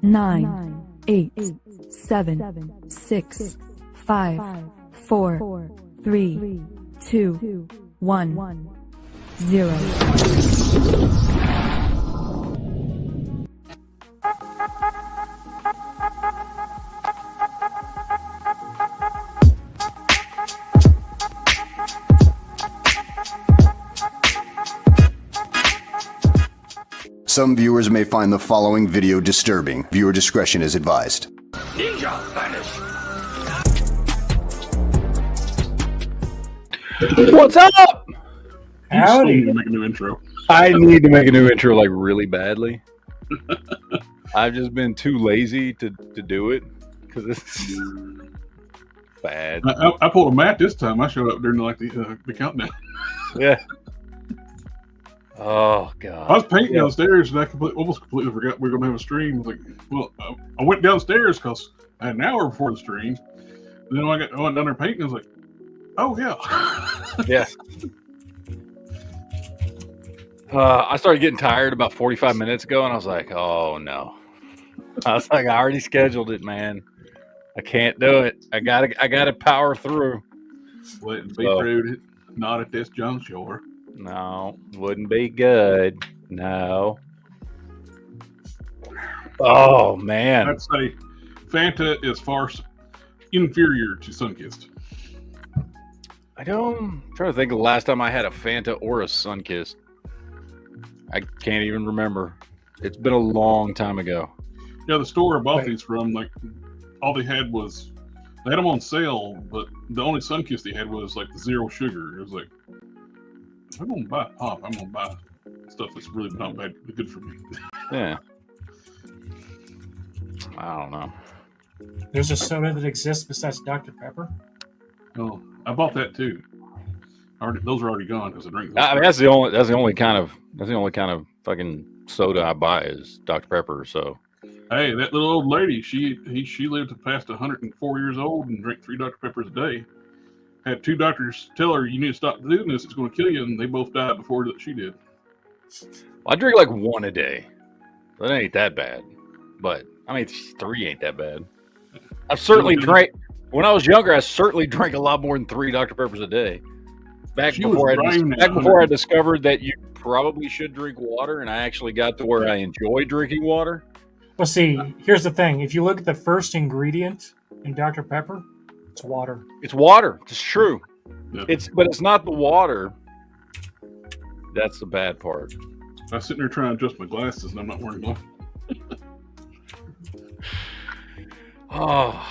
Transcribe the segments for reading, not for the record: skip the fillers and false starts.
9, 8, 7, 6, 5, 4, 3, 2, 1, 0. Some viewers may find the following video disturbing. Viewer discretion is advised. Ninja vanish. What's up? Howdy. You need to make a new intro. I need to make a new intro like really badly. I've just been too lazy to do it because it's bad. I pulled a Matt this time. I showed up during the countdown. Yeah. Oh god. I was painting downstairs and I almost completely forgot we were going to have a stream. I was like, well, I went downstairs because I had an hour before the stream. And then when I went down there painting, I was like, oh yeah. Yeah. I started getting tired about 45 minutes ago, and I was like, "Oh no!" I was like, "I already scheduled it, man. I can't do it. I gotta power through." Letting be rude, not at this juncture. No, wouldn't be good. No. Oh man, I'd say Fanta is far inferior to Sunkist. I'm trying to think of the last time I had a Fanta or a Sunkist. I can't even remember. It's been a long time ago. Yeah, the store I bought these from, like, all they had was, they had them on sale, but the only Sunkist they had was, like, the zero sugar. It was like, if I'm going to buy pop, I'm going to buy stuff that's really not bad, good for me. Yeah. I don't know. There's a soda that exists besides Dr. Pepper? Oh, I bought that, too. Those are already gone because I drink those. I mean, that's the only kind of fucking soda I buy is Dr. Pepper. So, hey, that little old lady, she lived past 104 years old and drank 3 Dr. Peppers a day. Had 2 doctors tell her, you need to stop doing this, it's going to kill you, and they both died before she did. I drink like 1 a day. That ain't that bad. But I mean, 3 ain't that bad. I've certainly drank when I was younger. I certainly drank a lot more than 3 Dr. Peppers a day. Back before I discovered that you probably should drink water, and I actually got to where I enjoy drinking water. Well, see, here's the thing. If you look at the first ingredient in Dr. Pepper, it's water. It's water. It's true. Yeah. But it's not the water. That's the bad part. I was sitting there trying to adjust my glasses, and I'm not wearing them. Oh,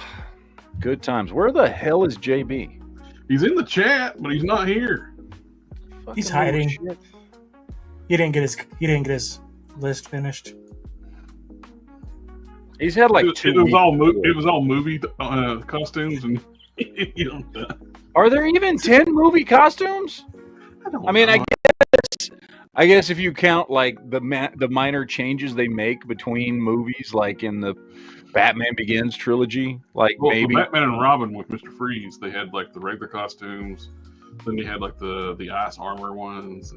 good times. Where the hell is JB? He's in the chat, but he's not here. He's hiding. He didn't get his list finished. He's had like 2 It was weeks. it was all movie costumes, and Are there even 10 movie costumes? I mean, I guess if you count like the minor changes they make between movies, like in the Batman Begins trilogy, like maybe Batman and Robin with Mr. Freeze, they had like the regular costumes, then they had like the ice armor ones.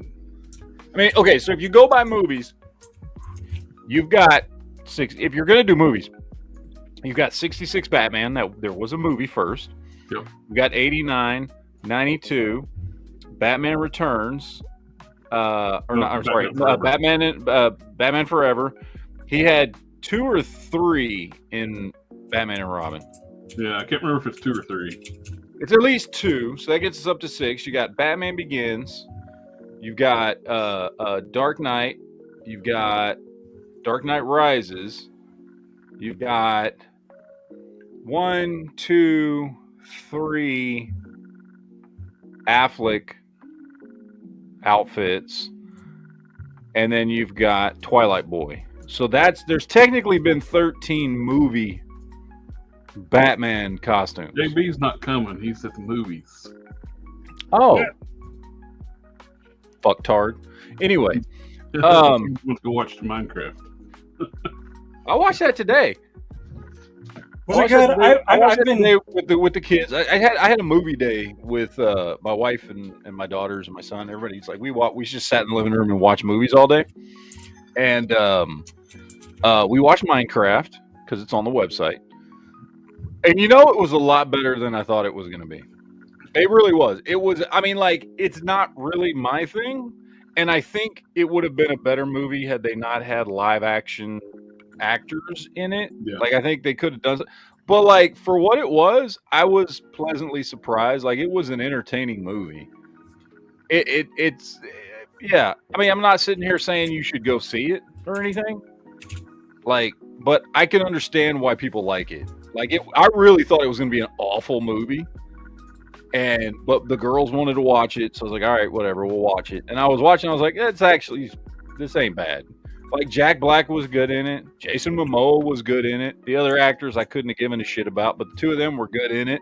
I mean, okay, so if you go by movies, you've got 6. If you're gonna do movies, you've got 66 Batman. That there was a movie first. Yep. You got 89, 92, Batman Returns, Batman Forever. He had 2 or 3 in Batman and Robin. Yeah, I can't remember if it's 2 or 3. It's at least 2, so that gets us up to 6. You got Batman Begins. You've got Dark Knight. You've got Dark Knight Rises. You've got 1, 2, 3 Affleck outfits, and then you've got Twilight Boy. So there's technically been 13 movie Batman costumes. JB's not coming. He's at the movies. Oh. Yeah. Fucktard. Anyway. Let's go watch Minecraft. I watched that today. Was it good? I've been there with the kids. I had a movie day with my wife and my daughters and my son. Everybody's like, we just sat in the living room and watched movies all day. And we watched Minecraft. because it's on the website. And you know, it was a lot better than I thought it was going to be. It really was. It was, I mean, like, it's not really my thing. And I think it would have been a better movie had they not had live action actors in it. Yeah. Like, I think they could have done it. But, like, for what it was, I was pleasantly surprised. Like, it was an entertaining movie. It's, yeah. I mean, I'm not sitting here saying you should go see it or anything. Like, but I can understand why people like it. Like, I really thought it was going to be an awful movie. But the girls wanted to watch it, so I was like, all right, whatever, we'll watch it. And I was watching, I was like, this ain't bad. Like, Jack Black was good in it. Jason Momoa was good in it. The other actors I couldn't have given a shit about, but the two of them were good in it.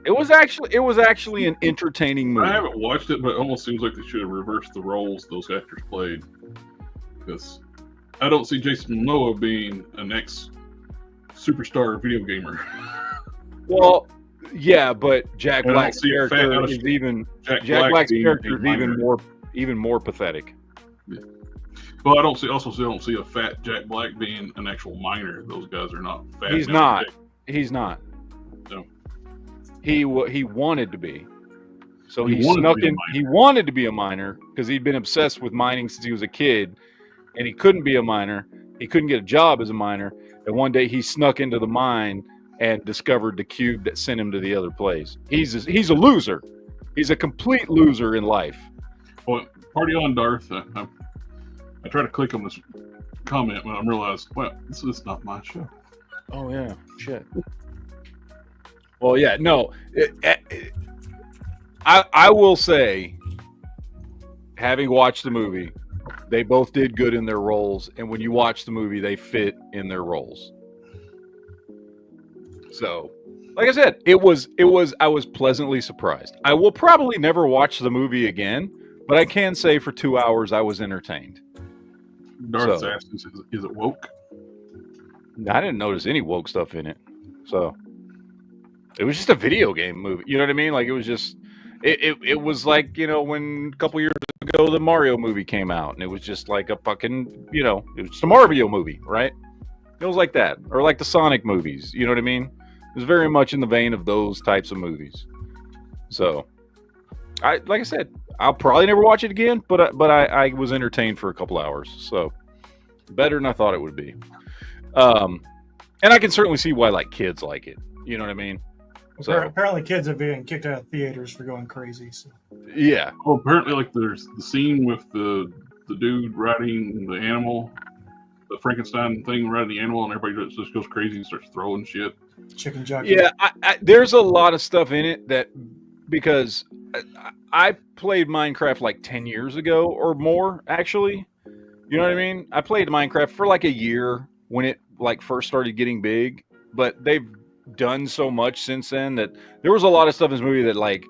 It was actually an entertaining movie. I haven't watched it, but it almost seems like they should have reversed the roles those actors played. Because I don't see Jason Momoa being an ex-superstar video gamer. Well, yeah, but Jack Black's character is even more pathetic. Yeah. Well, I don't see a fat Jack Black being an actual miner. Those guys are not fat. He's not. He's not. No. He wanted to be. So he snuck in. He wanted to be a miner because he'd been obsessed with mining since he was a kid, and he couldn't be a miner. He couldn't get a job as a miner. And one day he snuck into the mine and discovered the cube that sent him to the other place. He's a loser. He's a complete loser in life. Well, party on, Darth. I try to click on this comment when I realized, well, this is not my show. Oh yeah, shit. Well, yeah, no. I will say, having watched the movie, they both did good in their roles, and when you watch the movie, they fit in their roles. So, like I said, I was pleasantly surprised. I will probably never watch the movie again, but I can say for 2 hours I was entertained. Darth asked, is it woke? I didn't notice any woke stuff in it. So, it was just a video game movie. You know what I mean? Like, it was just, it was like, you know, when a couple years ago the Mario movie came out, and it was just like a fucking, you know, it was just a Mario movie, right? It was like that. Or like the Sonic movies. You know what I mean? It was very much in the vein of those types of movies. So, like I said, I'll probably never watch it again, but I was entertained for a couple hours. So, better than I thought it would be. And I can certainly see why, like, kids like it. You know what I mean? So, apparently kids are being kicked out of theaters for going crazy. So. Yeah. Well, apparently, like, there's the scene with the dude riding the animal, the Frankenstein thing riding the animal, and everybody just goes crazy and starts throwing shit. Chicken jockey. Yeah, there's a lot of stuff in it that, because I played Minecraft like 10 years ago or more, actually. You know what I mean? I played Minecraft for like a year when it like first started getting big, but they've done so much since then that there was a lot of stuff in this movie that, like,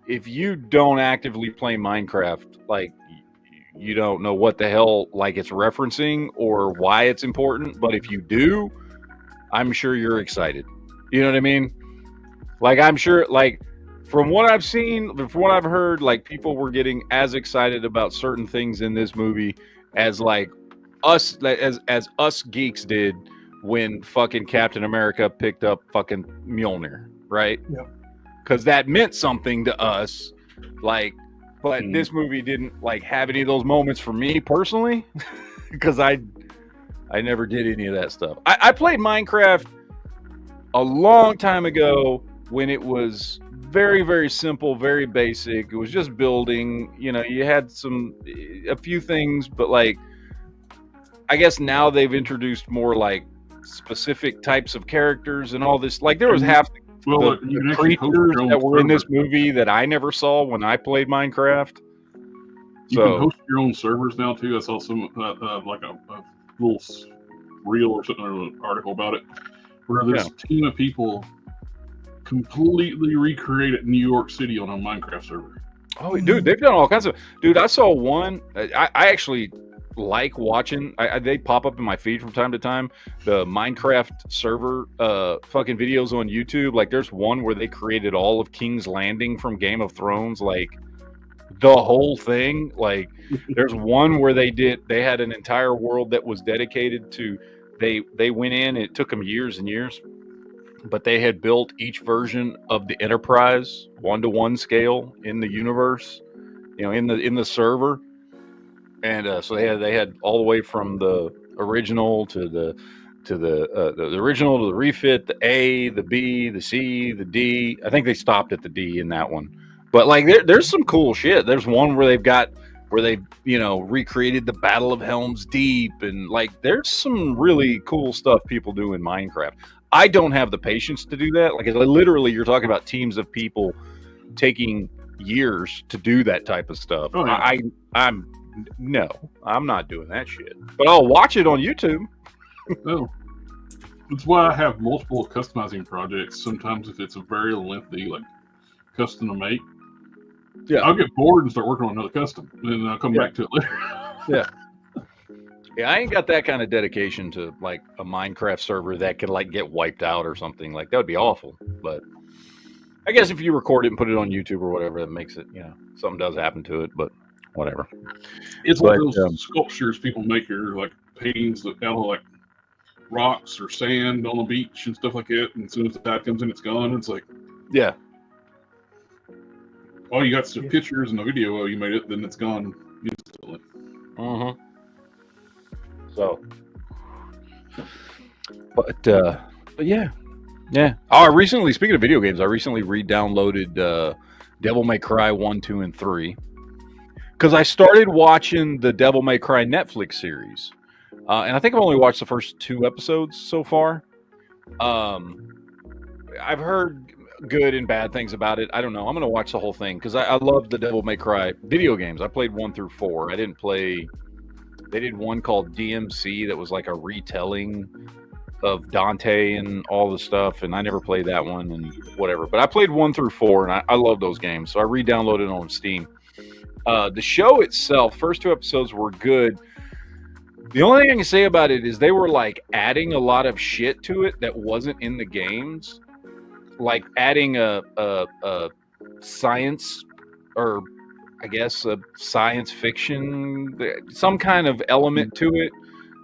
if you don't actively play Minecraft, like, you don't know what the hell, like, it's referencing or why it's important. But if you do, I'm sure you're excited. You know what I mean? Like, I'm sure, like, from what I've seen, from what I've heard, like, people were getting as excited about certain things in this movie as, like, us, as us geeks did when fucking Captain America picked up fucking Mjolnir, right? Yep. Because that meant something to us, like, but this movie didn't, like, have any of those moments for me personally, because I never did any of that stuff. I played Minecraft a long time ago when it was very, very simple, very basic. It was just building. You know, you had a few things, but, like, I guess now they've introduced more, like, specific types of characters and all this. Like, there was half the creatures that were in this movie that I never saw when I played Minecraft. You can host your own servers now too. I saw some like a little reel or something, or an article about it, where there's a team of people completely recreated New York City on a Minecraft server. Oh, dude, they've done all kinds of. Dude, I saw one. I actually like watching. They pop up in my feed from time to time. The Minecraft server fucking videos on YouTube. Like, there's one where they created all of King's Landing from Game of Thrones. Like, the whole thing. Like, there's one where they had an entire world that was dedicated to they went in. It took them years and years, but they had built each version of the Enterprise 1-to-1 scale in the universe, in the server, and so they had all the way from the original to the original to the refit, the A, the B, the C, the D. I think they stopped at the D in that one, but like there's some cool shit. There's one where they recreated the Battle of Helm's Deep, and like there's some really cool stuff people do in Minecraft. I don't have the patience to do that. Like literally, you're talking about teams of people taking years to do that type of stuff. Oh, yeah. I'm not doing that shit. But I'll watch it on YouTube. No. That's why I have multiple customizing projects. Sometimes if it's a very lengthy, like, custom to make, I'll get bored and start working on another custom, and then I'll come back to it later. Yeah, I ain't got that kind of dedication to like a Minecraft server that could like get wiped out or something. Like that would be awful. But I guess if you record it and put it on YouTube or whatever, that makes it, something does happen to it. But whatever. It's like those sculptures people make, or like paintings out of like rocks or sand on the beach and stuff like that. And as soon as the tide comes in, it's gone. It's like, all you got some pictures and a video of you made it, then it's gone instantly. Mm-hmm. So, but yeah. Oh, speaking of video games, I recently re-downloaded Devil May Cry 1, 2, and 3 because I started watching the Devil May Cry Netflix series, and I think I've only watched the first 2 episodes so far. I've heard good and bad things about it. I don't know. I'm gonna watch the whole thing because I love the Devil May Cry video games. I played 1 through 4. I didn't play. They did one called DMC that was like a retelling of Dante and all the stuff, and I never played that one and whatever. But I played 1 through 4, and I love those games, so I re-downloaded it on Steam. The show itself, first 2 episodes were good. The only thing I can say about it is they were like adding a lot of shit to it that wasn't in the games, like adding a science, or I guess a science fiction, some kind of element to it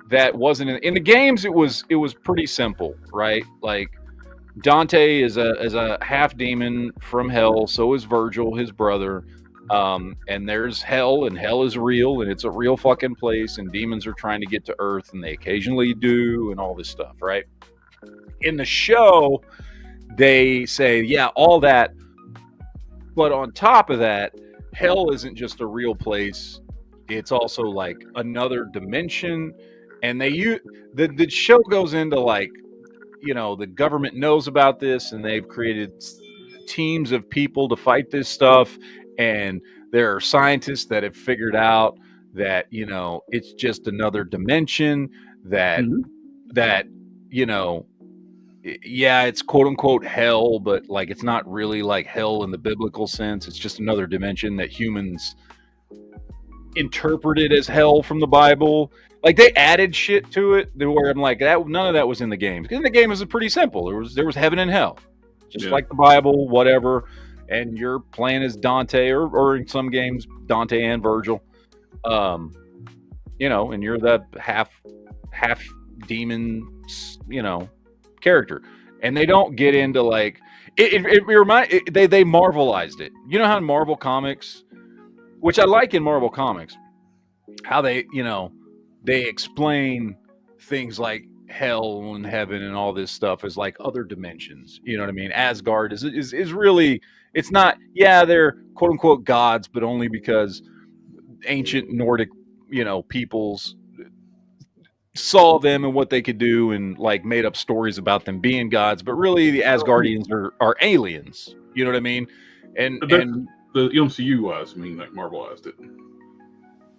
that wasn't in the games. It was pretty simple, right? Like Dante is a half demon from hell, so is Virgil, his brother. And there's hell, and hell is real, and it's a real fucking place, and demons are trying to get to Earth, and they occasionally do, and all this stuff, right? In the show, they say, yeah, all that, but on top of that, hell isn't just a real place. It's also like another dimension. And the show goes into like, the government knows about this, and they've created teams of people to fight this stuff. And there are scientists that have figured out that, it's just another dimension that, it's quote unquote hell, but like it's not really like hell in the biblical sense. It's just another dimension that humans interpreted as hell from the Bible. Like they added shit to it where I'm like, none of that was in the game. Because in the game it was pretty simple. There was heaven and hell, just like the Bible, whatever. And you're playing as Dante, or in some games Dante and Virgil, and you're the half demon, character. And they don't get into like they Marvelized it. You know how in Marvel Comics, which I like in Marvel Comics, how they explain things like hell and heaven and all this stuff as like other dimensions. You know what I mean? Asgard is really, it's not, they're quote unquote gods, but only because ancient Nordic, peoples saw them and what they could do and like made up stories about them being gods. But really the Asgardians are aliens. You know what I mean? And the MCU wise, like Marvelized it.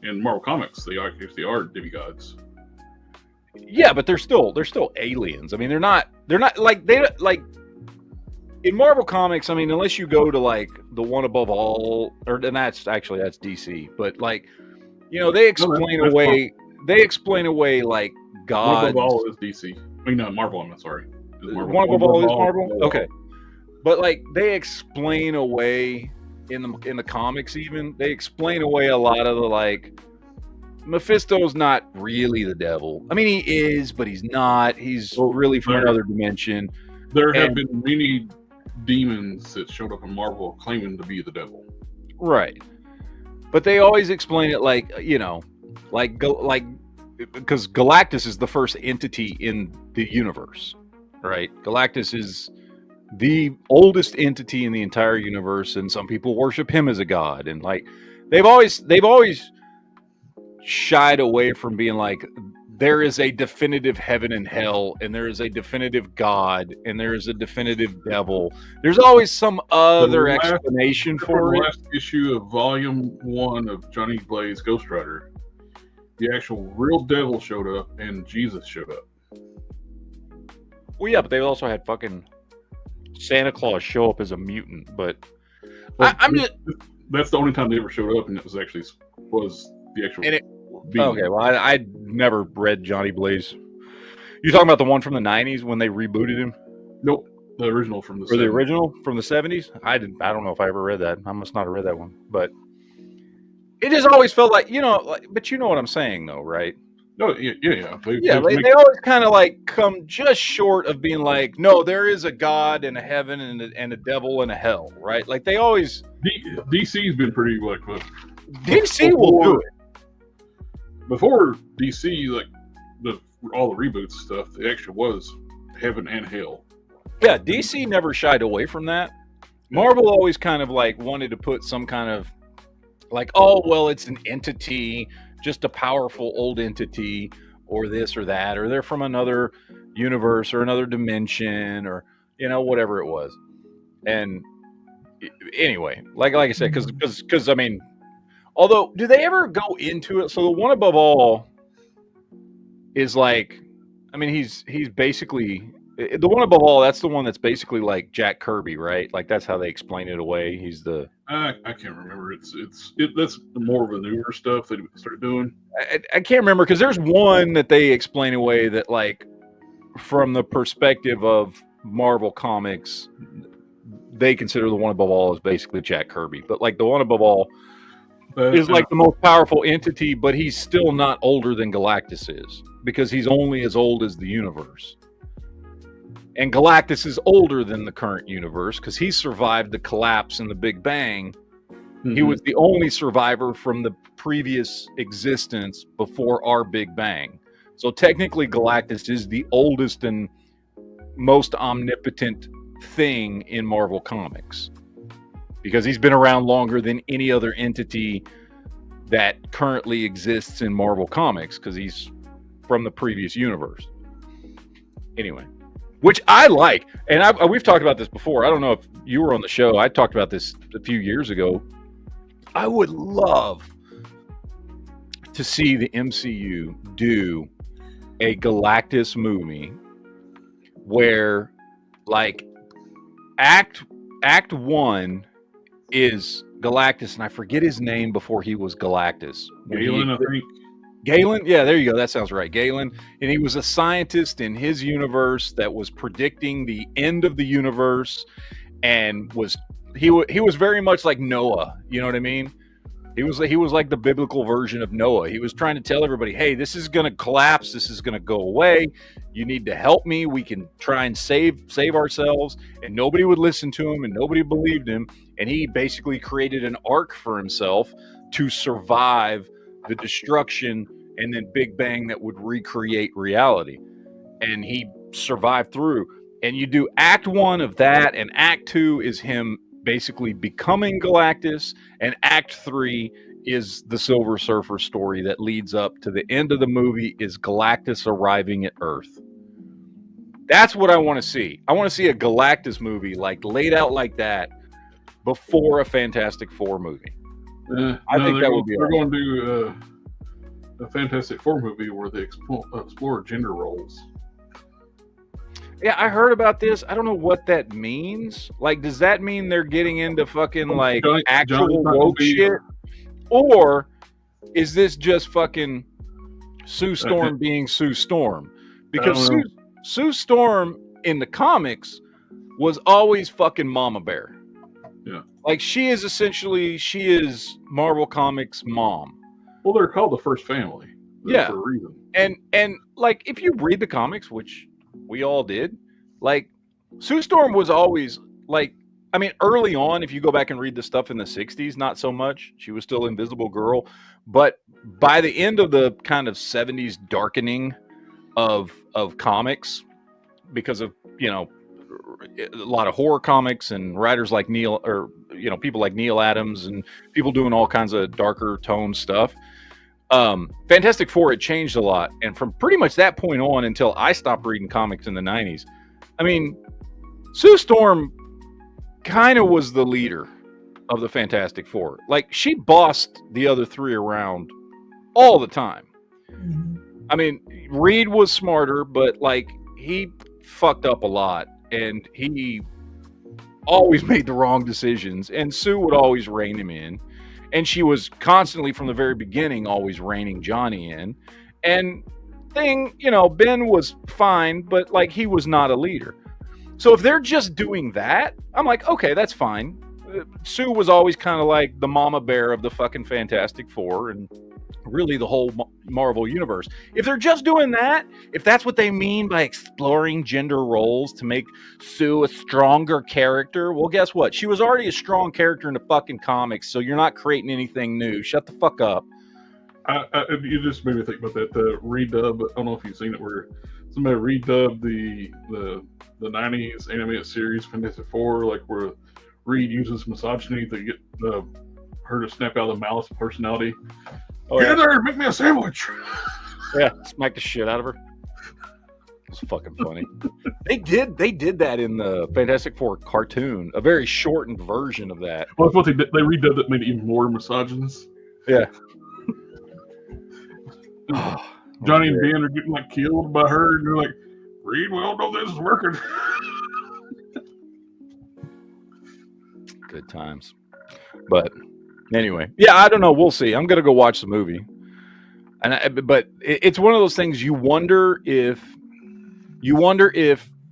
In Marvel Comics, they are demigods. Yeah, but they're still aliens. I mean, they're not like in Marvel Comics. I mean, unless you go to like the One Above All, and that's DC. But like, they explain away. They explain away like gods. One Above All is DC. Marvel. I'm sorry. One Above All is Marvel. Okay, but like they explain away in the comics. Even they explain away a lot of the like Mephisto's not really the devil. I mean, he is, but he's not. He's Well, really from there- another dimension. There have And- been many demons that showed up in Marvel claiming to be the devil. Right. But they always explain it like, because Galactus is the first entity in the universe, right? Galactus is the oldest entity in the entire universe, and some people worship him as a god. And like, they've always shied away from being like, there is a definitive heaven and hell, and there is a definitive God, and there is a definitive devil. There's always some other explanation for the it. last issue of Volume 1 of Johnny Blaze Ghost Rider, the actual real devil showed up and Jesus showed up. Well, yeah, but they also had fucking Santa Claus show up as a mutant. But But I'm just that's the only time they ever showed up, and it was actually the actual. And it- being. okay. Well, I never read Johnny Blaze. You talking about the one from the '90s when they rebooted him, Nope, the original from the. or the 70s. original from the '70s? I don't know if I ever read that. I must not have read that one. But it just always felt like, but you know what I'm saying, though, right? No, yeah. They always kind of like come just short of being like, no, there is a God and a heaven and a devil and a hell, right? Like they always. DC's been pretty like. DC will do it. Before DC, like all the reboots stuff, it actually was heaven and hell. Yeah, DC never shied away from that. Marvel always kind of like wanted to put some kind of like, oh, well, it's an entity, just a powerful old entity, or this or that, or they're from another universe or another dimension, or whatever it was. And anyway, like I said, because I mean, although, do they ever go into it? So the one above all is like, I mean, he's basically the one above all. That's the one that's basically like Jack Kirby, right? Like that's how they explain it away. He's the I can't remember. That's more of the newer stuff they started doing. I can't remember because there's one that they explain away that like from the perspective of Marvel Comics, they consider the one above all as basically Jack Kirby, but like the one above all is like the most powerful entity, but he's still not older than Galactus is because he's only as old as the universe. And Galactus is older than the current universe because he survived the collapse and the Big Bang. Mm-hmm. He was the only survivor from the previous existence before our Big Bang. So technically Galactus is the oldest and most omnipotent thing in Marvel Comics, because he's been around longer than any other entity that currently exists in Marvel Comics, because he's from the previous universe. Anyway, which I like, and we've talked about this before. I don't know if you were on the show. I talked about this a few years ago. I would love to see the MCU do a Galactus movie where, like, Act 1 is Galactus, and I forget his name before he was Galactus. Galen, I think. Galen? Yeah, there you go. That sounds right. Galen. And he was a scientist in his universe that was predicting the end of the universe, and he was very much like Noah. You know what I mean? He was like the biblical version of Noah. He was trying to tell everybody, hey, this is going to collapse. This is going to go away. You need to help me. We can try and save ourselves. And nobody would listen to him, and nobody believed him. And he basically created an ark for himself to survive the destruction and then Big Bang that would recreate reality. And he survived through. And you do Act 1 of that, and Act 2 is him basically becoming Galactus, and Act 3 is the Silver Surfer story that leads up to the end of the movie, is Galactus arriving at Earth. That's what I want to see. I want to see a Galactus movie like laid out like that before a Fantastic Four movie. I think that would be. They're going to do a Fantastic Four movie where they explore gender roles. Yeah, I heard about this. I don't know what that means. Like, does that mean they're getting into fucking like actual woke shit? Or is this just fucking Sue Storm being Sue Storm? Because Sue Storm in the comics was always fucking Mama Bear. Yeah. Like she is Marvel Comics' mom. Well, they're called the First Family. Yeah. For a reason. And like if you read the comics, which we all did, like Sue Storm was always like, I mean, early on, if you go back and read the stuff in the 60s, not so much. She was still Invisible Girl. But by the end of the kind of 70s darkening of comics, because of, you know, a lot of horror comics and writers like Neil, or, you know, people like Neil Adams and people doing all kinds of darker tone stuff. Fantastic Four had changed a lot. And from pretty much that point on until I stopped reading comics in the 90s, I mean, Sue Storm kind of was the leader of the Fantastic Four. Like, she bossed the other three around all the time. I mean, Reed was smarter, but like he fucked up a lot and he always made the wrong decisions, and Sue would always rein him in, and she was constantly from the very beginning always reining Johnny in. And you know, Ben was fine, but like he was not a leader. So if they're just doing that, I'm like, okay, that's fine. Sue was always kind of like the mama bear of the fucking Fantastic Four and really the whole Marvel universe. If they're just doing that, if that's what they mean by exploring gender roles to make Sue a stronger character, well, guess what? She was already a strong character in the fucking comics, so you're not creating anything new. Shut the fuck up. You just made me think about that. The redub, I don't know if you've seen it, where somebody redubbed the 90s animated series Fantastic Four, like where Reed uses misogyny to get her to snap out of the malice personality. Oh, Get in there, make me a sandwich. Yeah, smack the shit out of her. It's fucking funny. They did that in the Fantastic Four cartoon, a very shortened version of that. Well, that's what they did. They redubbed it, made it even more misogynist. Yeah. Johnny and Ben are getting like killed by her, and they're like, Reed, we all know this is working. Good times. But anyway, yeah, I don't know. We'll see. I'm gonna go watch the movie, but it's one of those things. You wonder if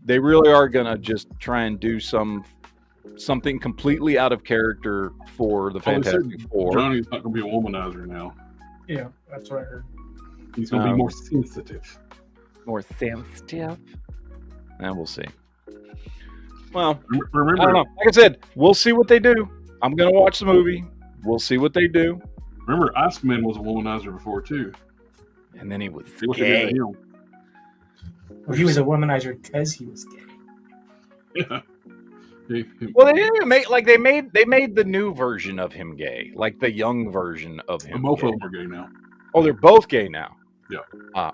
they really are gonna just try and do something completely out of character for the Fantastic Four. Johnny's not gonna be a womanizer now. Yeah, that's what I heard. He's gonna be more sensitive. More sensitive. And we'll see. Well, remember, I don't know. Like I said, we'll see what they do. I'm gonna watch the movie. We'll see what they do. Remember, Iceman was a womanizer before too. And then he was See what they did gay. to him. Well, he was a womanizer because he was gay. Yeah. Well, they didn't even make they made the new version of him gay, like the young version of him. Both gay. of them are gay now. Oh, they're both gay now. Yeah.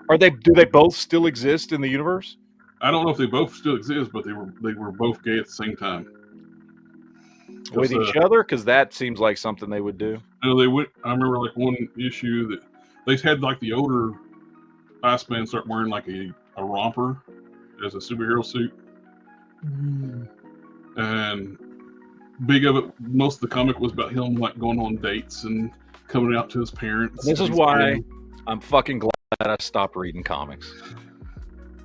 Are they? Do they both still exist in the universe? I don't know if they both still exist, but they were both gay at the same time. With each other? Because that seems like something they would do. You know, they went. I remember like one issue that they had like the older Iceman start wearing like a romper as a superhero suit, and big of it. Most of the comic was about him like going on dates and coming out to his parents. This is why I'm fucking glad I stopped reading comics.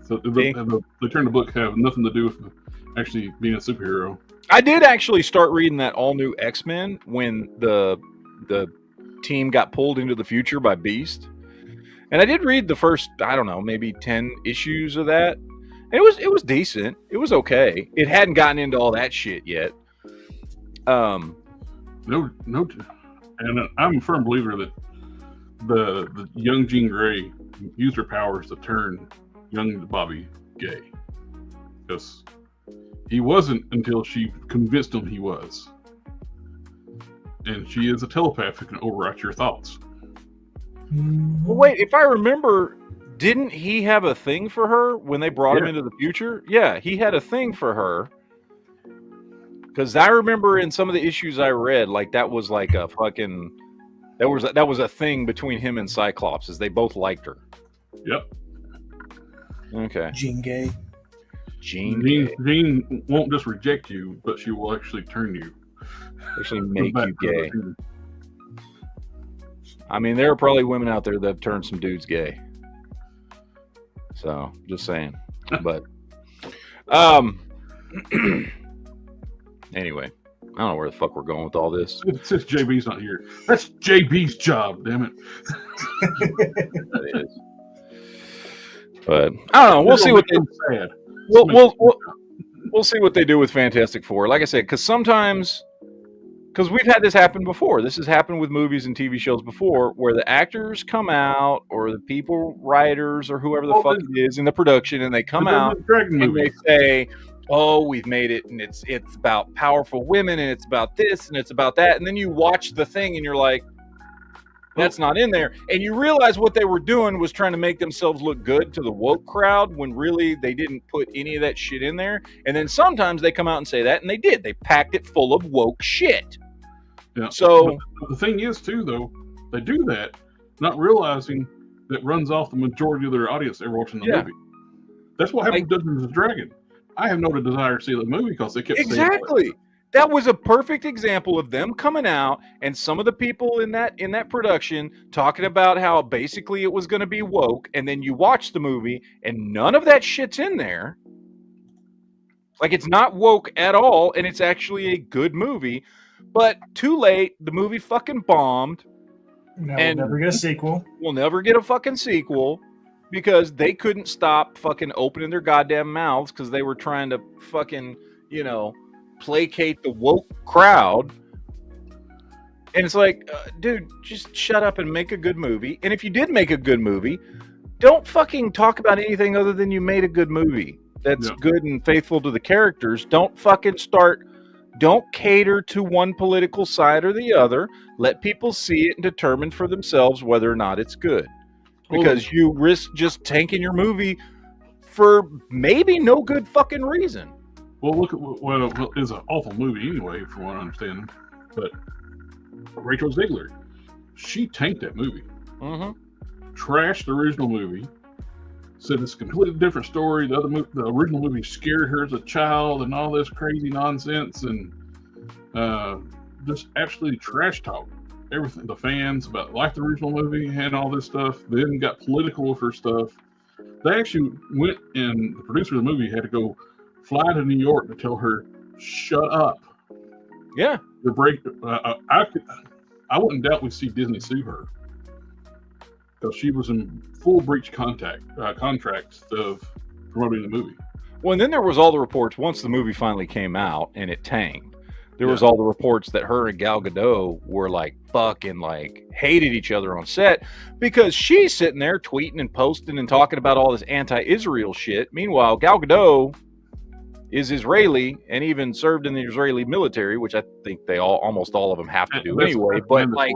So they turned the book have nothing to do with actually being a superhero. I did actually start reading that all new X-Men when the team got pulled into the future by Beast. And I did read the first, I don't know, maybe 10 issues of that. And it was decent. It was okay. It hadn't gotten into all that shit yet. No, and I'm a firm believer that the young Jean Grey used her powers to turn young Bobby gay. Because he wasn't until she convinced him he was. And she is a telepath who can overwrite your thoughts. Well, wait, if I remember, didn't he have a thing for her when they brought him into the future? Yeah, he had a thing for her. Because I remember in some of the issues I read, like that was like a fucking that was a thing between him and Cyclops, as they both liked her. Yep. Okay. Jean Gay. Jean won't just reject you, but she will actually turn you. Actually make you gay. I mean, there are probably women out there that have turned some dudes gay. So, just saying. But, anyway. I don't know where the fuck we're going with all this. Since JB's not here, that's JB's job. Damn it. That is. But I don't know. We'll see what they. Sad. We'll see what they do with Fantastic Four. Like I said, because sometimes, because we've had this happen before. This has happened with movies and TV shows before, where the actors come out, or the people, writers, or whoever the fuck it is in the production, and they come out and they say, "Oh, we've made it, and it's about powerful women, and it's about this, and it's about that," and then you watch the thing, and you're like, that's not in there. And you realize what they were doing was trying to make themselves look good to the woke crowd when really they didn't put any of that shit in there. And then sometimes they come out and say that, and they did. They packed it full of woke shit. Yeah. So but the thing is, too, though, they do that, not realizing that runs off the majority of their audience that are watching the movie. That's what happened to Dungeons and Dragons. I have no desire to see the movie because they kept saying exactly. That was a perfect example of them coming out and some of the people in that production talking about how basically it was going to be woke, and then you watch the movie and none of that shit's in there. Like, it's not woke at all, and it's actually a good movie, but too late, the movie fucking bombed. Now and we'll never get a sequel. We'll never get a fucking sequel because they couldn't stop fucking opening their goddamn mouths because they were trying to fucking, placate the woke crowd. And it's like, dude, just shut up and make a good movie. And if you did make a good movie, don't fucking talk about anything other than you made a good movie that's good and faithful to the characters. Don't cater to one political side or the other. Let people see it and determine for themselves whether or not it's good, because you risk just tanking your movie for maybe no good fucking reason. Well, look at what is an awful movie anyway, from what I understand. But Rachel Ziegler, she tanked that movie. Trashed the original movie. Said it's a completely different story. The original movie scared her as a child and all this crazy nonsense, and just absolutely trash talk everything. The fans about like the original movie and all this stuff. Then got political with her stuff. They actually went, and the producer of the movie had to go fly to New York to tell her, shut up. Yeah. I wouldn't doubt we see Disney sue her because she was in full breach contracts of promoting the movie. Well, and then there was all the reports once the movie finally came out and it tanked. There was all the reports that her and Gal Gadot were like fucking like hated each other on set because she's sitting there tweeting and posting and talking about all this anti-Israel shit. Meanwhile, Gal Gadot is Israeli and even served in the Israeli military, which I think almost all of them have to do anyway. But like,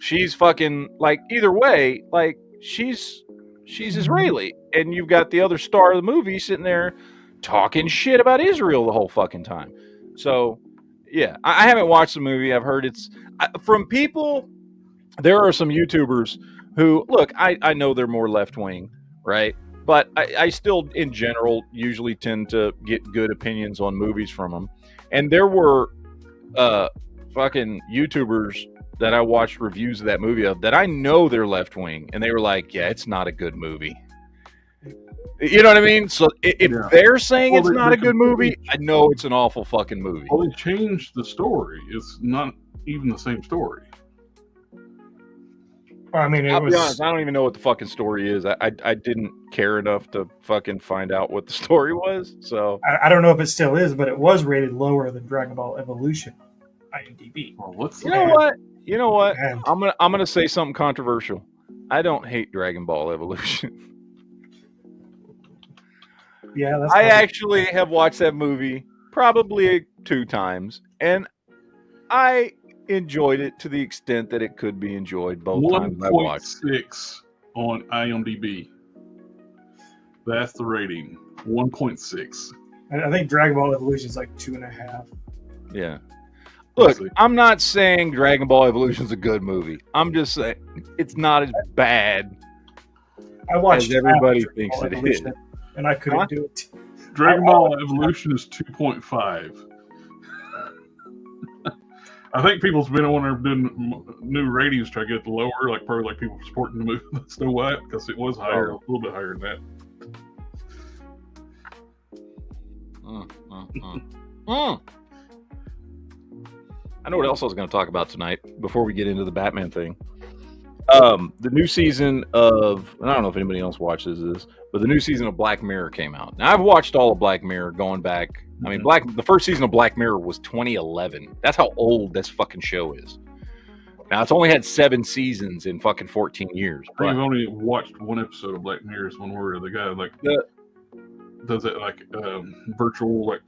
she's fucking like either way, like she's Israeli, and you've got the other star of the movie sitting there talking shit about Israel the whole fucking time. So yeah, I haven't watched the movie. I've heard from people. There are some YouTubers who look. I know they're more left wing, right? But I still, in general, usually tend to get good opinions on movies from them. And there were fucking YouTubers that I watched reviews of that movie of that I know they're left wing, and they were like, "Yeah, it's not a good movie." You know what I mean? So if they're saying it's not a good movie, I know it's an awful fucking movie. Well, they changed the story. It's not even the same story. I mean, I'll be honest, I don't even know what the fucking story is. I didn't care enough to fucking find out what the story was. So I don't know if it still is, but it was rated lower than Dragon Ball Evolution, IMDb. Well, You know what? I'm gonna say something controversial. I don't hate Dragon Ball Evolution. Yeah, that's I actually have watched that movie probably 2 times, and I enjoyed it to the extent that it could be enjoyed both times I watched. 1.6 on IMDb. That's the rating. 1.6. I think Dragon Ball Evolution is like 2.5. Yeah. Look, I'm not saying Dragon Ball Evolution is a good movie. I'm just saying it's not as bad as everybody thinks it is. And I couldn't do it. Dragon Ball Evolution is 2.5. I think people's been doing new ratings to try to get it lower, like probably like people supporting the movie Snow White, because it was higher, a little bit higher than that. I know what else I was going to talk about tonight before we get into the Batman thing. The new season of, and I don't know if anybody else watches this, but the new season of Black Mirror came out. Now I've watched all of Black Mirror going back. I mean, the first season of Black Mirror was 2011. That's how old this fucking show is. Now it's only had 7 seasons in fucking 14 years. I think I've only watched one episode of Black Mirror. It's one where the guy does it like virtual, like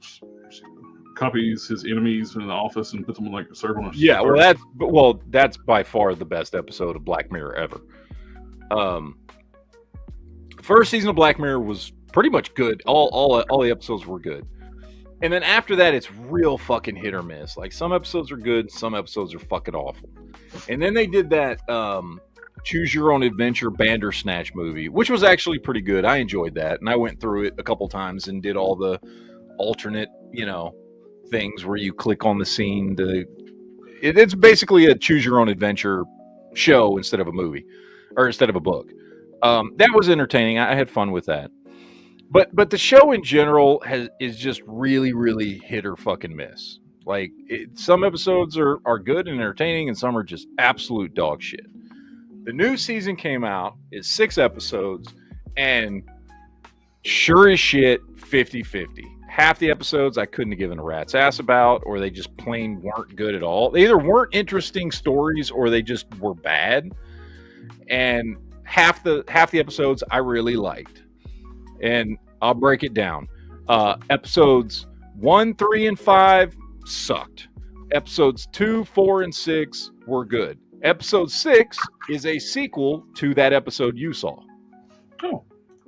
copies his enemies in the office and puts them in like a circle. Yeah, that's by far the best episode of Black Mirror ever. First season of Black Mirror was pretty much good. All the episodes were good. And then after that, it's real fucking hit or miss. Like some episodes are good, some episodes are fucking awful. And then they did that Choose Your Own Adventure Bandersnatch movie, which was actually pretty good. I enjoyed that, and I went through it a couple times and did all the alternate, things where you click on the scene to. It's basically a Choose Your Own Adventure show instead of a movie, or instead of a book. That was entertaining. I had fun with that. But the show in general is just really, really hit or fucking miss. Like some episodes are good and entertaining, and some are just absolute dog shit. The new season came out, is 6 episodes, and sure as shit, 50-50. Half the episodes I couldn't have given a rat's ass about, or they just plain weren't good at all. They either weren't interesting stories or they just were bad. And half the episodes I really liked. And I'll break it down. Episodes 1, 3, and 5 sucked. Episodes 2, 4, and 6 were good. Episode 6 is a sequel to that episode you saw. Oh.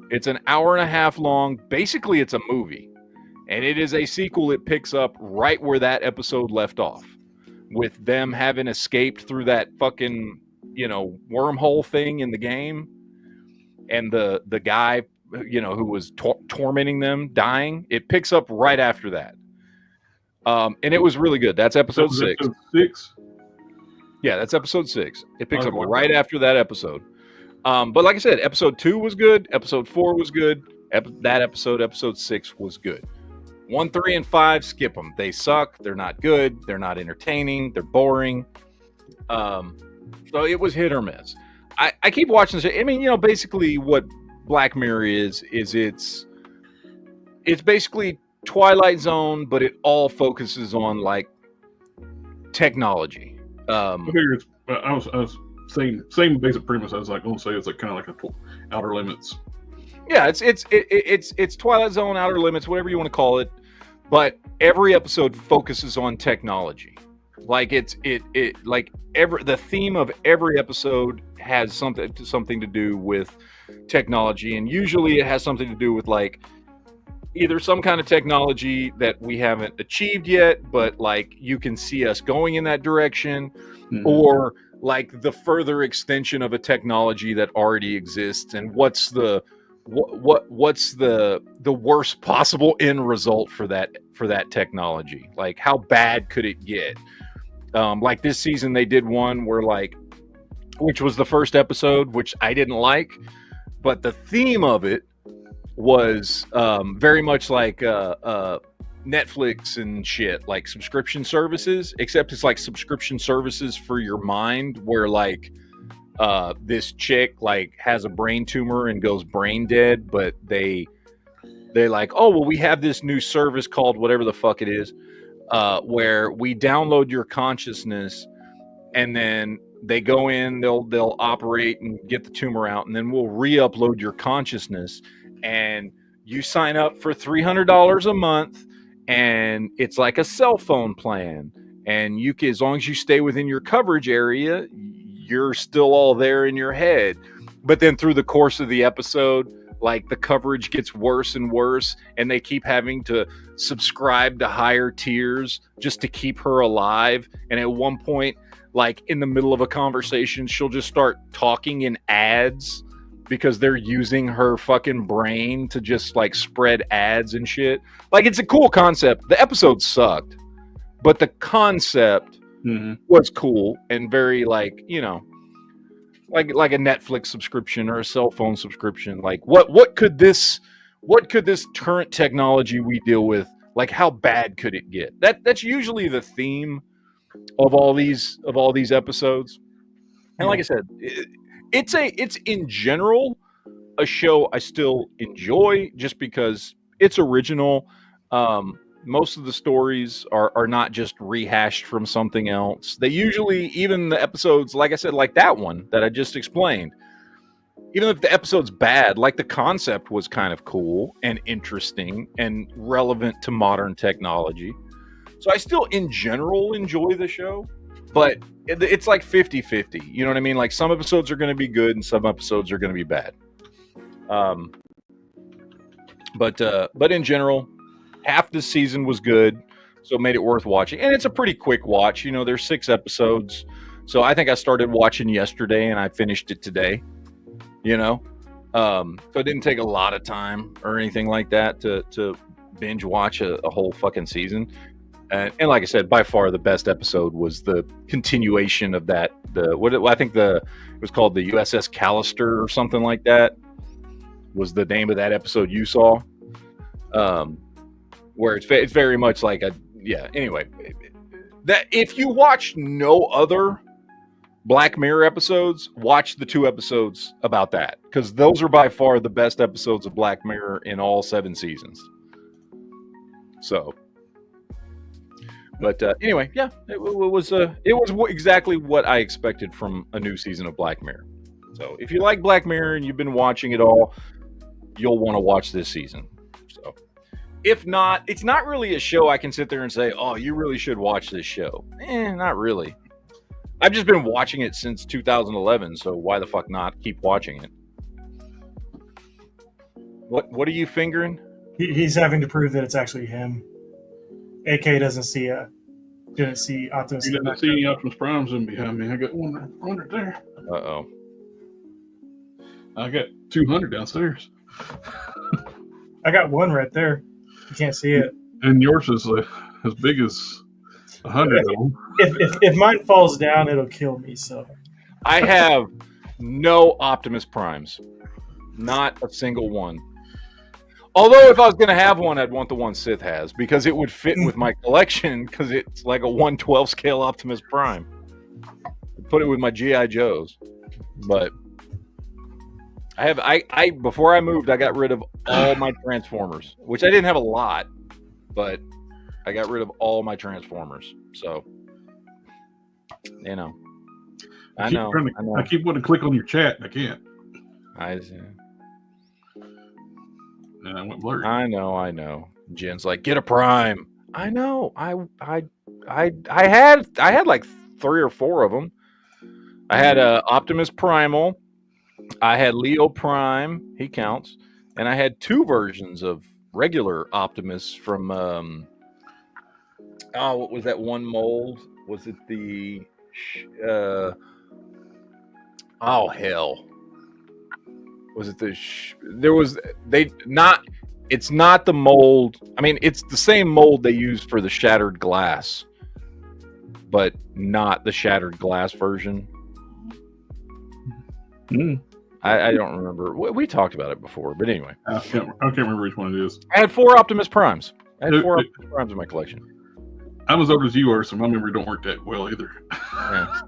It's an hour and a half long. Basically, it's a movie. And it is a sequel. It picks up right where that episode left off, with them having escaped through that fucking, wormhole thing in the game. And the guy, who was tormenting them, dying. It picks up right after that. And it was really good. That's episode 6. Episode 6? Yeah, that's episode 6. It picks up right after that episode. But like I said, episode 2 was good. Episode 4 was good. Episode 6 was good. 1, 3, and 5, skip them. They suck. They're not good. They're not entertaining. They're boring. So it was hit or miss. I keep watching this. I mean, basically what Black Mirror is it's basically Twilight Zone, but it all focuses on like technology. I figured I was same basic premise. I was like, going to say it's like kind of like a Outer Limits. Yeah, it's Twilight Zone, Outer Limits, whatever you want to call it. But every episode focuses on technology. Like the theme of every episode has something to do with technology, and usually it has something to do with like either some kind of technology that we haven't achieved yet, but like you can see us going in that direction, or like the further extension of a technology that already exists, and what's the worst possible end result for that technology? Like how bad could it get? Like this season they did one where which was the first episode, which I didn't like, but the theme of it was very much like Netflix and shit, like subscription services, except it's like subscription services for your mind, where like this chick like has a brain tumor and goes brain dead, but they're like, oh well, we have this new service called whatever the fuck it is, where we download your consciousness, and then they go in, they'll operate and get the tumor out, and then we'll re-upload your consciousness, and you sign up for $300 a month, and it's like a cell phone plan, and you can, as long as you stay within your coverage area, you're still all there in your head. But then through the course of the episode, like the coverage gets worse and worse, and they keep having to subscribe to higher tiers just to keep her alive. And at one point, like in the middle of a conversation, she'll just start talking in ads because they're using her fucking brain to just like spread ads and shit. Like, it's a cool concept. The episode sucked, but the concept was cool and very like, like a Netflix subscription or a cell phone subscription. Like what could this current technology we deal with, like how bad could it get? That's usually the theme of all these episodes. And like I said, it's in general a show I still enjoy just because it's original. Most of the stories are not just rehashed from something else. They usually, even the episodes, like I said, like that one that I just explained, even if the episode's bad, like the concept was kind of cool and interesting and relevant to modern technology. So I still, in general, enjoy the show, but it's like 50-50. You know what I mean? Like some episodes are going to be good and some episodes are going to be bad. But in general, half the season was good, so it made it worth watching. And it's a pretty quick watch. You know, there's 6 episodes. So I think I started watching yesterday and I finished it today. You know? So it didn't take a lot of time or anything like that to binge watch a whole fucking season. And like I said, by far the best episode was the continuation of that. It was called the USS Callister or something like that. Was the name of that episode you saw? Where it's very much like anyway, that if you watch no other Black Mirror episodes, watch the 2 episodes about that, because those are by far the best episodes of Black Mirror in all 7 seasons. So, but anyway, yeah, it was exactly what I expected from a new season of Black Mirror. So if you like Black Mirror and you've been watching it all, you'll want to watch this season. So if not, it's not really a show I can sit there and say, oh, you really should watch this show. Not really. I've just been watching it since 2011, so why the fuck not keep watching it? What are you fingering? He's having to prove that it's actually him. AK didn't see Optimus. You didn't see any Optimus Primes in behind me. I got one right there. Uh-oh. I got 200 downstairs. I got one right there. You can't see it. And yours is as big as 100 of them. If mine falls down, it'll kill me. So I have no Optimus Primes. Not a single one. Although if I was going to have one, I'd want the one Sith has, because it would fit with my collection, because it's like a 1/12 scale Optimus Prime. I'd put it with my G.I. Joes. But I before I moved, I got rid of all my Transformers, which I didn't have a lot, but I got rid of all my Transformers. So, you know, I know. I keep wanting to click on your chat, and I can't. And I went blurry. I know. Jen's like, get a Prime. I know. I had like 3 or 4 of them. I had Optimus Primal. I had Leo Prime. He counts. And I had 2 versions of regular Optimus from what was that one mold? Was it the hell. Was it it's not the mold. I mean, it's the same mold they used for the Shattered Glass, but not the Shattered Glass version. I don't remember. We talked about it before, but anyway. I can't remember which one it is. I had 4 Optimus Primes. Optimus Primes in my collection. I'm as old as you are, so my memory don't work that well either. Yeah.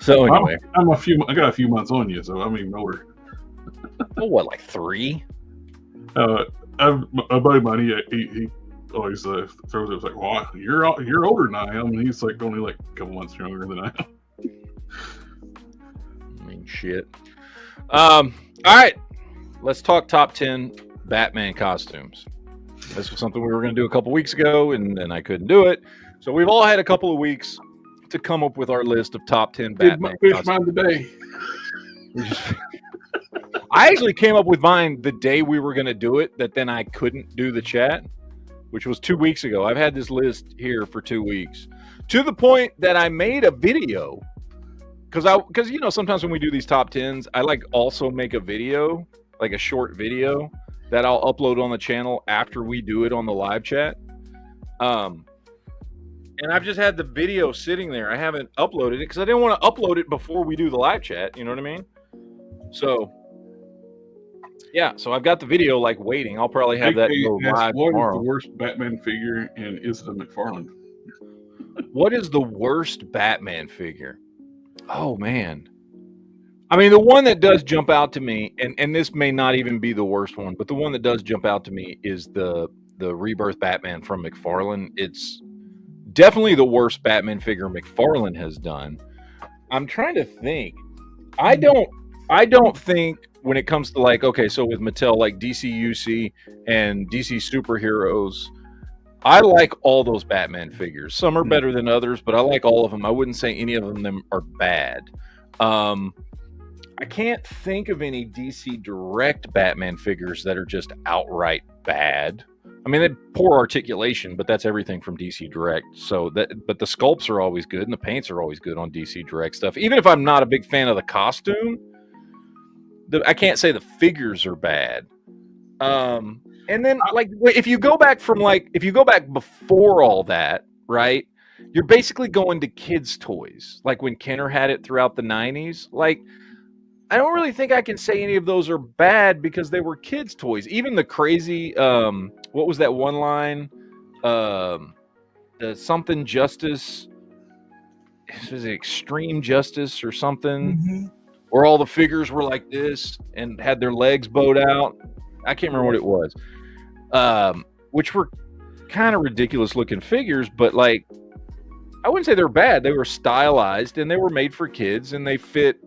So anyway, I got a few months on you, so I'm even older. Oh, what, like 3? A buddy of mine, he always throws it. It's like, well, you're older than I am, and he's like only like a couple months younger than I am. I mean, shit. All right, let's talk top 10 Batman costumes. This was something we were going to do a couple weeks ago, and then I couldn't do it. So we've all had a couple of weeks to come up with our list of top 10 Batman costumes. Mine today. I actually came up with mine the day we were going to do it, that then I couldn't do the chat, which was 2 weeks ago. I've had this list here for 2 weeks, to the point that I made a video, because you know, sometimes when we do these top 10s, I like also make a video, like a short video that I'll upload on the channel after we do it on the live chat. And I've just had the video sitting there. I haven't uploaded it because I didn't want to upload it before we do the live chat. You know what I mean? So, yeah. So I've got the video like waiting. I'll probably have that go live tomorrow. What is the worst Batman figure, and is it a McFarlane? What is the worst Batman figure? Oh man. I mean, the one that does jump out to me, and this may not even be the worst one, but the one that does jump out to me is the Rebirth Batman from McFarlane. It's definitely the worst Batman figure McFarlane has done. I'm trying to think. I don't think when it comes to like, okay, so with Mattel, like DC UC and DC superheroes, I like all those Batman figures. Some are better than others, but I like all of them. I wouldn't say any of them are bad. I can't think of any DC Direct Batman figures that are just outright bad. I mean, they have poor articulation, but that's everything from DC Direct. But the sculpts are always good, and the paints are always good on DC Direct stuff. Even if I'm not a big fan of the costume, I can't say the figures are bad. And then, like, if you go back before all that, right? You're basically going to kids' toys, like when Kenner had it throughout the 90s. Like, I don't really think I can say any of those are bad because they were kids' toys. Even the crazy, what was that one line? The something justice. Was it Extreme Justice or something? Mm-hmm. Where all the figures were like this and had their legs bowed out. I can't remember what it was. Which were kind of ridiculous looking figures, but like, I wouldn't say they're bad. They were stylized and they were made for kids and they fit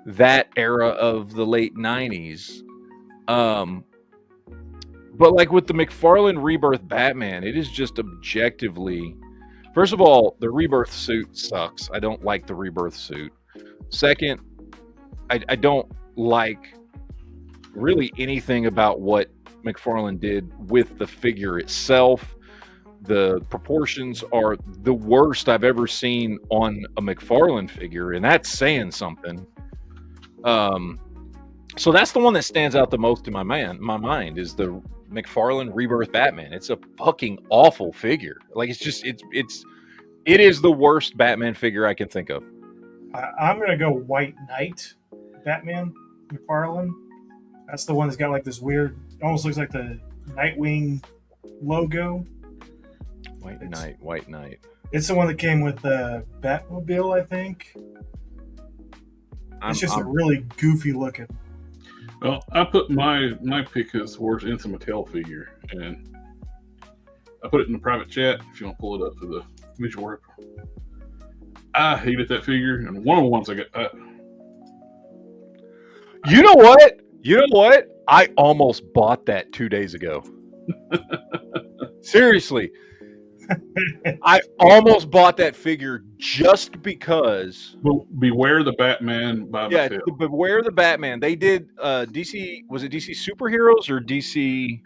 that era of the late 90s. But like with the McFarlane Rebirth Batman, it is just objectively, first of all, the Rebirth suit sucks. I don't like the Rebirth suit. Second, I don't like really anything about what McFarlane did with the figure itself. The proportions are the worst I've ever seen on a McFarlane figure, and that's saying something. So that's the one that stands out the most in my mind is the McFarlane Rebirth Batman. It's a fucking awful figure. Like it is the worst Batman figure I can think of. I'm gonna go White Knight Batman McFarlane. That's the one that's got like this weird, almost looks like the Nightwing logo. White Knight. It's the one that came with the Batmobile, I think. It's just a really goofy looking. Well, I put my pick as worst Ensign Mattel figure, and I put it in the private chat if you want to pull it up for the visual rip. I hated that figure, and one of the ones I got. You know what? I almost bought that 2 days ago. Seriously. I almost bought that figure just because. Beware the Batman by Mattel. Yeah, Beware the Batman. They did DC. Was it DC Superheroes or DC?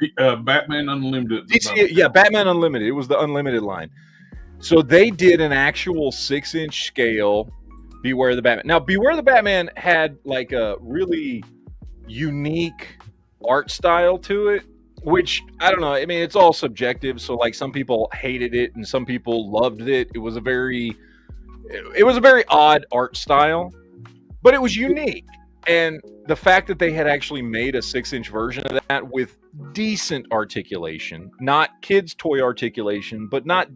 Batman Unlimited. DC, Batman Unlimited. It was the Unlimited line. So they did an actual 6-inch scale Beware the Batman. Now, Beware the Batman had like a really unique art style to it, which I don't know. I mean, it's all subjective. So like some people hated it and some people loved it. It was a very odd art style, but it was unique. And the fact that they had actually made a 6-inch version of that with decent articulation, not kids' toy articulation, but not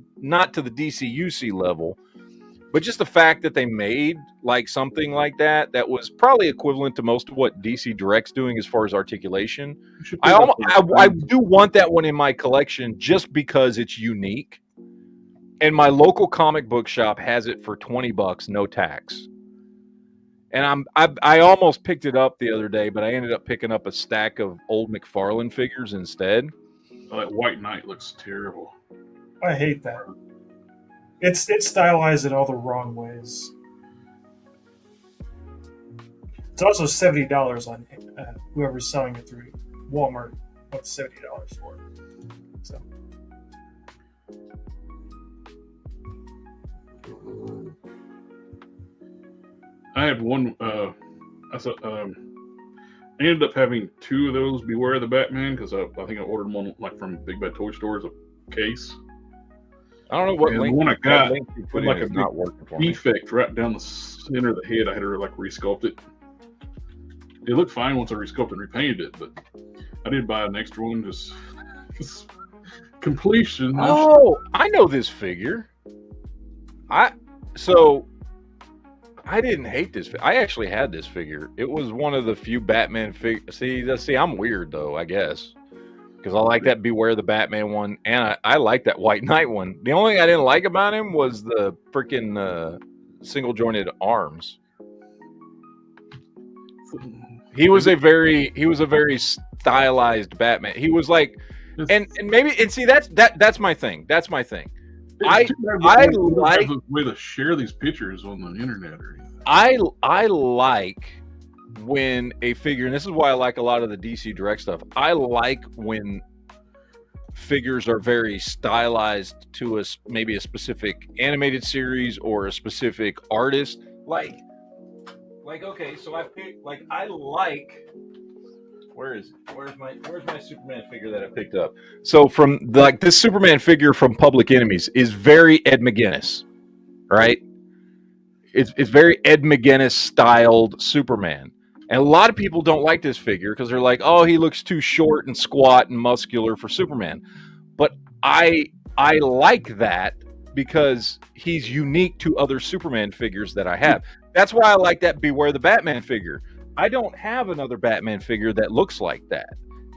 to the DC UC level, but just the fact that they made like something like that was probably equivalent to most of what DC Direct's doing as far as articulation. I do want that one in my collection just because it's unique. And my local comic book shop has it for $20, no tax. And I almost picked it up the other day, but I ended up picking up a stack of old McFarlane figures instead. That White Knight looks terrible. I hate that. It's stylized in all the wrong ways. It's also $70 on whoever's selling it through Walmart. What's $70 for? So. I had one. I ended up having 2 of those Beware the Batman because I think I ordered one like from Big Bad Toy Stores, a case. I don't know what link. The one I got put like a not working for me. defect right down the center of the head. I had to like resculpt it. It looked fine once I resculpted and repainted it, but I did buy an extra one just completion. Oh, I know this figure. So I didn't hate this. I actually had this figure. It was one of the few Batman figures. See, I'm weird though, I guess, because I like that Beware the Batman one, and I like that White Knight one. The only thing I didn't like about him was the freaking single jointed arms. He was a very stylized Batman. He was like, and see that's my thing. That's my thing. I like a way to share these pictures on the internet or anything. I like when a figure, and this is why I like a lot of the DC Direct stuff. I like when figures are very stylized to maybe a specific animated series or a specific artist. Like okay, so I picked where's my Superman figure that I picked up? So from this Superman figure from Public Enemies is very Ed McGuinness, right? It's very Ed McGuinness styled Superman. And a lot of people don't like this figure because they're like, oh, he looks too short and squat and muscular for Superman. But I like that because he's unique to other Superman figures that I have. That's why I like that Beware the Batman figure. I don't have another Batman figure that looks like that,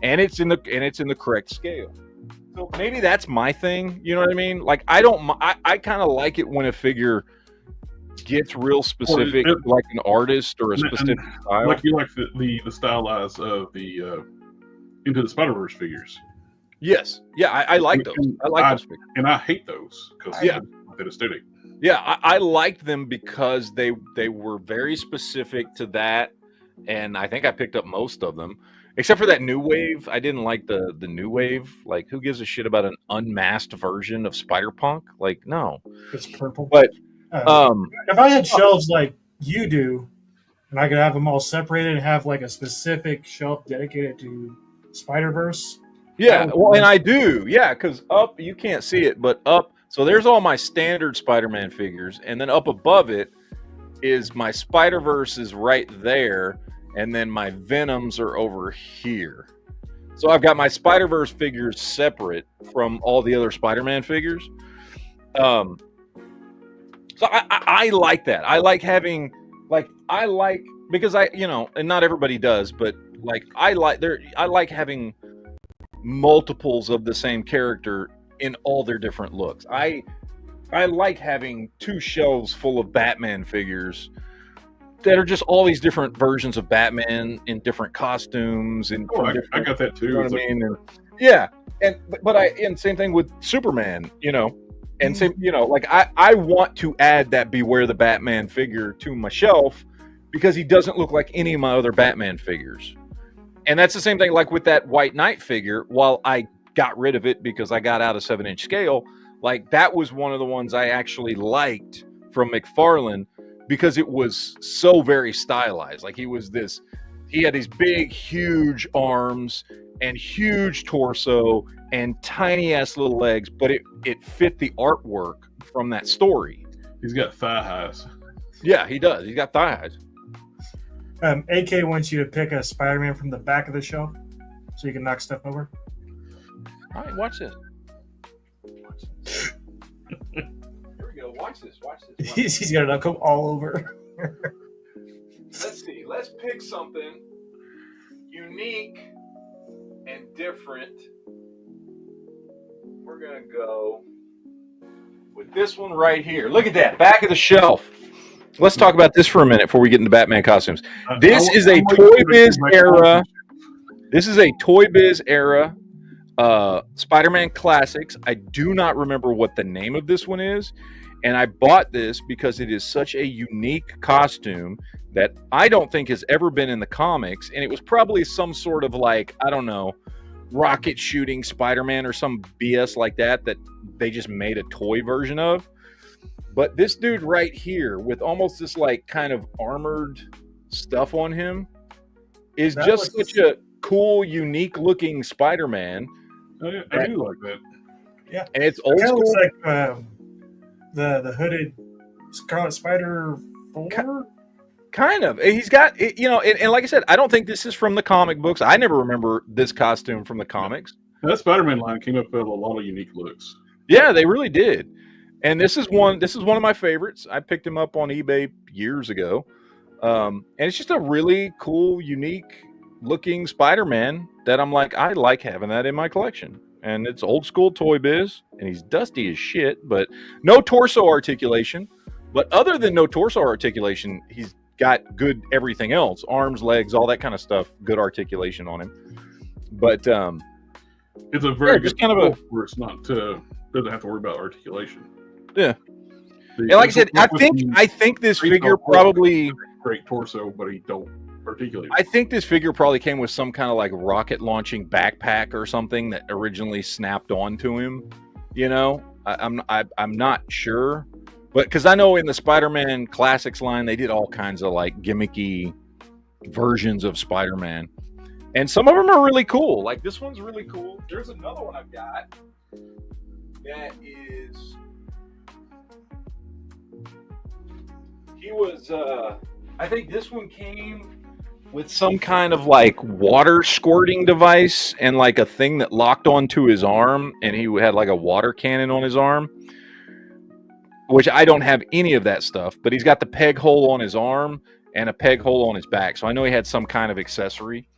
and it's in the correct scale. So maybe that's my thing. You know what I mean? Like I kind of like it when a figure gets real specific, like an artist or a specific style. Like you like the stylized of the Into the Spider-Verse figures. Yes, yeah, I like those. I like those figures, and I hate those because that aesthetic. Yeah, I liked them because they were very specific to that. And I think I picked up most of them, except for that New Wave. I didn't like the New Wave. Like, who gives a shit about an unmasked version of Spider-Punk? Like, no. It's purple. But if I had shelves like you do, and I could have them all separated and have like a specific shelf dedicated to Spider-Verse. Yeah, well, and I do. Yeah, because up, you can't see it, but up, so there's all my standard Spider-Man figures, and then up above it is my Spider-Verse is right there, and then my Venoms are over here. So I've got my Spider-Verse figures separate from all the other Spider-Man figures. So I like that. I like having, because and not everybody does, but I like having multiples of the same character in all their different looks. I like having 2 shelves full of Batman figures that are just all these different versions of Batman in different costumes. And I got that too. You know what I mean? And, yeah, and same thing with Superman. And same, I want to add that Beware the Batman figure to my shelf because he doesn't look like any of my other Batman figures. And that's the same thing like with that White Knight figure. While I got rid of it because I got out of 7-inch scale. Like that was one of the ones I actually liked from McFarlane because it was so very stylized. Like he had these big, huge arms and huge torso and tiny ass little legs, but it fit the artwork from that story. He's got thigh highs. Yeah, he does. He's got thigh highs. AK wants you to pick a Spider-Man from the back of the shelf so you can knock stuff over. All right, watch this. Here we go. Watch this. He's got to knock them all over. Let's see. Let's pick something unique and different. We're going to go with this one right here. Look at that. Back of the shelf. Let's talk about this for a minute before we get into Batman costumes. This is a Toy Biz era. This is a Toy Biz era Spider-Man Classics. I do not remember what the name of this one is. And I bought this because it is such a unique costume that I don't think has ever been in the comics. And it was probably some sort of like, I don't know, rocket shooting Spider-Man or some BS like that they just made a toy version of. But this dude right here with almost this like kind of armored stuff on him is just such a cool, unique looking Spider-Man. Oh, yeah, I do like that. Yeah. And it's old school. Looks like the hooded Scarlet Spider 4? Kind of. He's got, and like I said, I don't think this is from the comic books. I never remember this costume from the comics. That Spider-Man line came up with a lot of unique looks. Yeah, they really did. And this is one of my favorites. I picked him up on eBay years ago. And it's just a really cool, unique looking Spider-Man that I'm like, I like having that in my collection. And it's old school Toy Biz, and he's dusty as shit, but no torso articulation. But other than no torso articulation, he's got good everything else, arms, legs, all that kind of stuff, good articulation on him. But it's a very just good kind of a where it's not doesn't have to worry about articulation. yeah. And like I said, I think this figure probably great torso, but he don't articulate. I think this figure probably came with some kind of like rocket launching backpack or something that originally snapped onto him. You know, I'm not sure, but because I know in the Spider-Man Classics line they did all kinds of like gimmicky versions of Spider-Man, and some of them are really cool. Like this one's really cool. There's another one I've got that is. He was, I think this one came with some kind of like water squirting device and like a thing that locked onto his arm, and he had like a water cannon on his arm, which I don't have any of that stuff, but he's got the peg hole on his arm and a peg hole on his back. So I know he had some kind of accessory.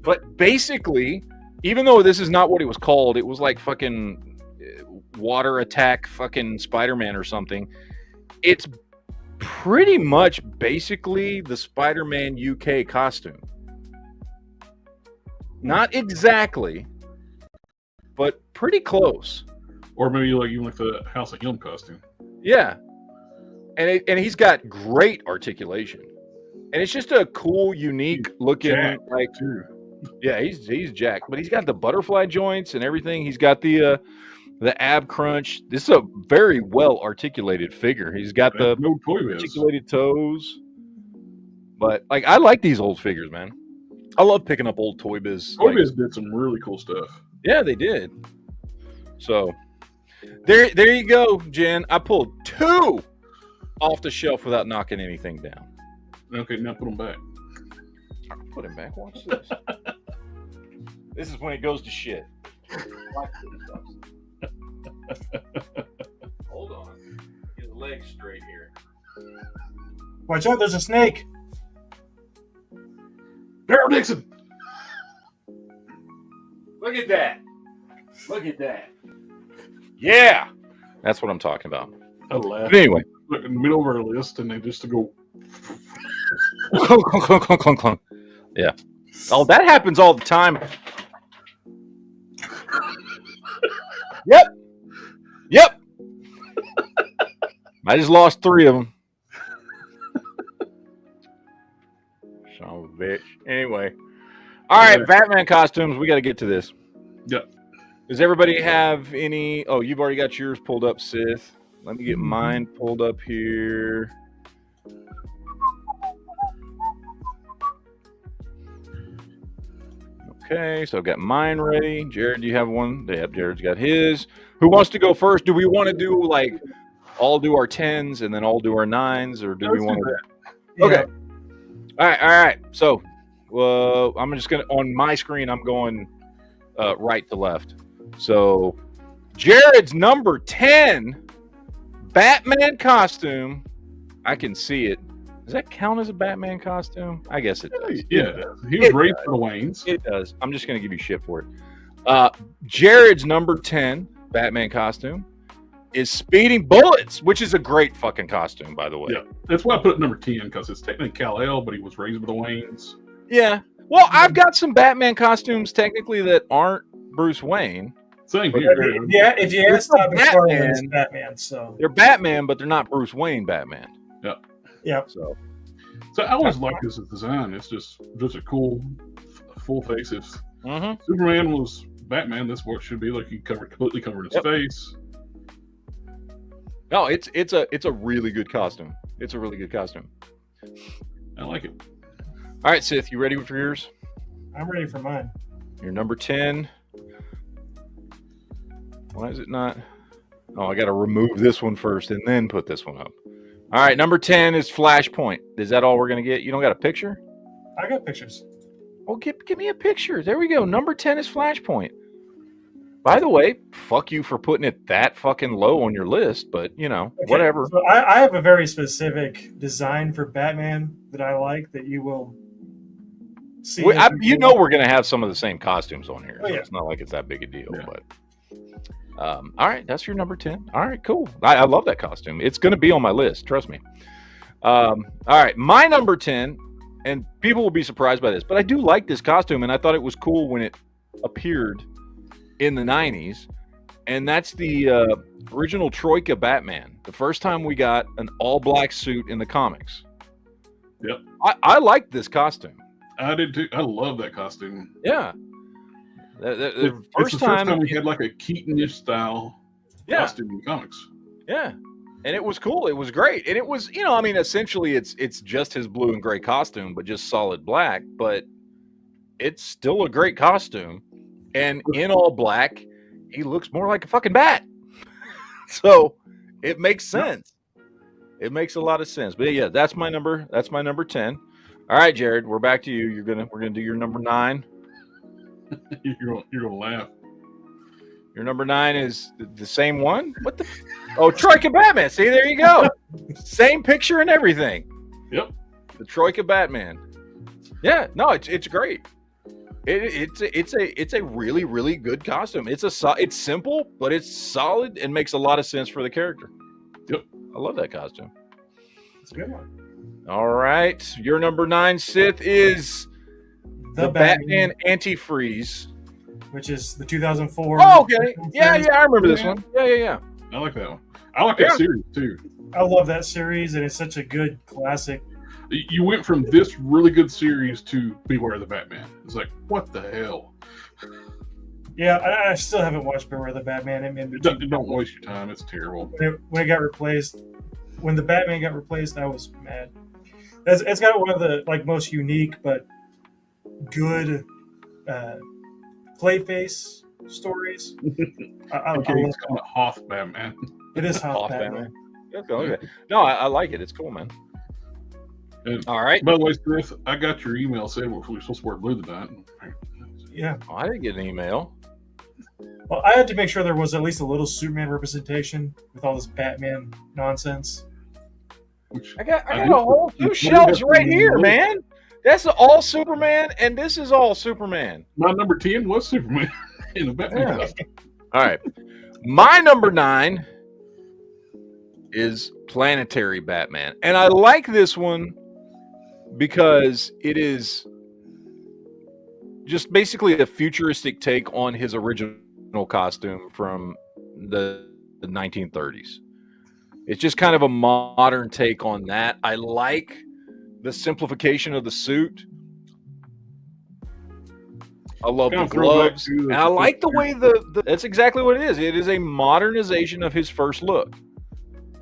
But basically, even though this is not what it was called, it was like fucking water attack fucking Spider-Man or something. It's pretty much basically the Spider-Man UK costume. Not exactly, but pretty close. Or maybe like even like the House of M costume. Yeah. And he's got great articulation. And it's just a cool, unique looking like too. Yeah, he's jacked, but he's got the butterfly joints and everything. He's got the ab crunch. This is a very well articulated figure. He's got the no Toy Biz. articulated toes. But like, I like these old figures, man. I love picking up old Toy Biz. Toy Biz did some really cool stuff. Yeah, they did. So there you go, Jen. I pulled 2 off the shelf without knocking anything down. Okay, now put them back. I'll put him back. Watch this. This is when it goes to shit. Watch this. Hold on. Get his legs straight here. Watch out, there's a snake. Daryl Dixon. Look at that. Look at that. Yeah. That's what I'm talking about. I laugh. But anyway. Look in the middle of our list and they just go. Clunk, clunk, clunk, clunk, clunk, clunk. Yeah. Oh, that happens all the time. Yep. Yep. I just lost 3 of them. Son of a bitch. Anyway. All right, Batman costumes. We got to get to this. Yep. Does everybody have any? Oh, you've already got yours pulled up, Sith. Let me get mine pulled up here. Okay, so I've got mine ready. Jared, do you have one? Yep, Jared's got his. Who wants to go first? Do we want to do like all do our 10s and then all do our 9s, or do we want to? Yeah. Okay. All right. So, I'm just gonna on my screen. I'm going right to left. So, Jared's number 10 Batman costume. I can see it. Does that count as a Batman costume? I guess it does. Yeah, he was raised for the Waynes. It does. I'm just going to give you shit for it. Jared's number 10 Batman costume is Speeding Bullets, which is a great fucking costume, by the way. Yeah, that's why I put it number 10, because it's technically Kal-El, but he was raised with the Waynes. Yeah. Well, I've got some Batman costumes technically that aren't Bruce Wayne. Same here. Yeah, if you ask Todd Batman. McFarlane, it's Batman. So They're Batman, but they're not Bruce Wayne Batman. yeah, So So I always like this design. It's just a cool full face. If Superman was Batman, that's what it should be. Like he completely covered his face. No, it's a really good costume. It's a really good costume. I like it. All right, Sith, you ready for yours? I'm ready for mine. Your number 10. Why is it not? Oh, I got to remove this one first and then put this one up. All right, number 10 is Flashpoint. Is that all we're going to get? You don't got a picture? I got pictures. Well, give me a picture. There we go. Number 10 is Flashpoint. By the way, fuck you for putting it that fucking low on your list, but whatever. So I have a very specific design for Batman that I like that you will see. We're going to have some of the same costumes on here, Oh, so yeah. it's not like it's that big a deal. Yeah. But all right, that's your number 10. All right, cool. I love that costume. It's going to be on my list. Trust me. All right, my number 10, and people will be surprised by this, but I do like this costume, and I thought it was cool when it appeared in the 90s, and that's the original Troika Batman. The first time we got an all-black suit in the comics. Yep. I liked this costume. I did too. I love that costume. Yeah. It's the first time we had like a Keaton-ish style costume in comics. Yeah. And it was cool. It was great. And it was, essentially it's just his blue and gray costume, but just solid black. But it's still a great costume. And in all black, he looks more like a fucking bat. So it makes sense. It makes a lot of sense. But yeah, that's my number 10. All right, Jared, we're back to you. We're gonna do your number 9. You're gonna laugh. Your number 9 is the same one? What the? Oh, Troika Batman. See, there you go. Same picture and everything. Yep. The Troika Batman. Yeah, no, it's great. It's a really, really good costume. It's simple, but it's solid and makes a lot of sense for the character. Yep. I love that costume. It's a good one. All right. Your number 9, Sith, is the Batman Antifreeze. Which is the 2004. Oh, okay. Yeah, I remember this one. Yeah. I like that one. I like that series too. I love that series, and it's such a good classic. You went from this really good series to Beware the Batman. It's like, what the hell? Yeah, I still haven't watched Beware the Batman. I mean, Don't waste your time. It's terrible. When it got replaced, when the Batman got replaced, I was mad. It's got one of the most unique but good Clayface stories. It's called Hoth Batman. It is Hoth Batman. Okay. No, I like it. It's cool, man. And all right. By the way, Smith, I got your email saying we were supposed to wear blue tonight. Yeah. Oh, I didn't get an email. Well, I had to make sure there was at least a little Superman representation with all this Batman nonsense. I got a whole 2 shelves right here, man. That's all Superman, and this is all Superman. My number 10 was Superman in a Batman costume. All right. My number 9 is Planetary Batman. And I like this one because it is just basically a futuristic take on his original costume from the 1930s. It's just kind of a modern take on that. I like the simplification of the suit. I love the gloves. And I like the way that's exactly what it is. It is a modernization of his first look.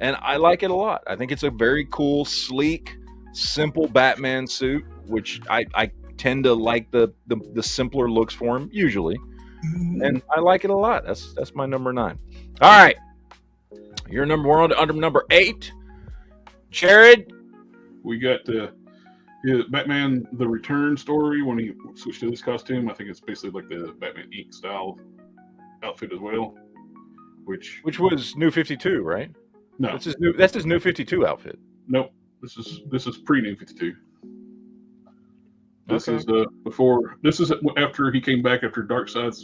And I like it a lot. I think it's a very cool, sleek, simple Batman suit, which I tend to like the simpler looks for him usually. And I like it a lot. That's my number 9. All right. You're we're on to number 8. Jared. We got Batman the Return story when he switched to this costume. I think it's basically like the Batman Inc. style outfit as well. Which was New 52, right? No. That's his New 52 outfit. Nope. This is pre-New 52. This is before. This is after he came back after Darkseid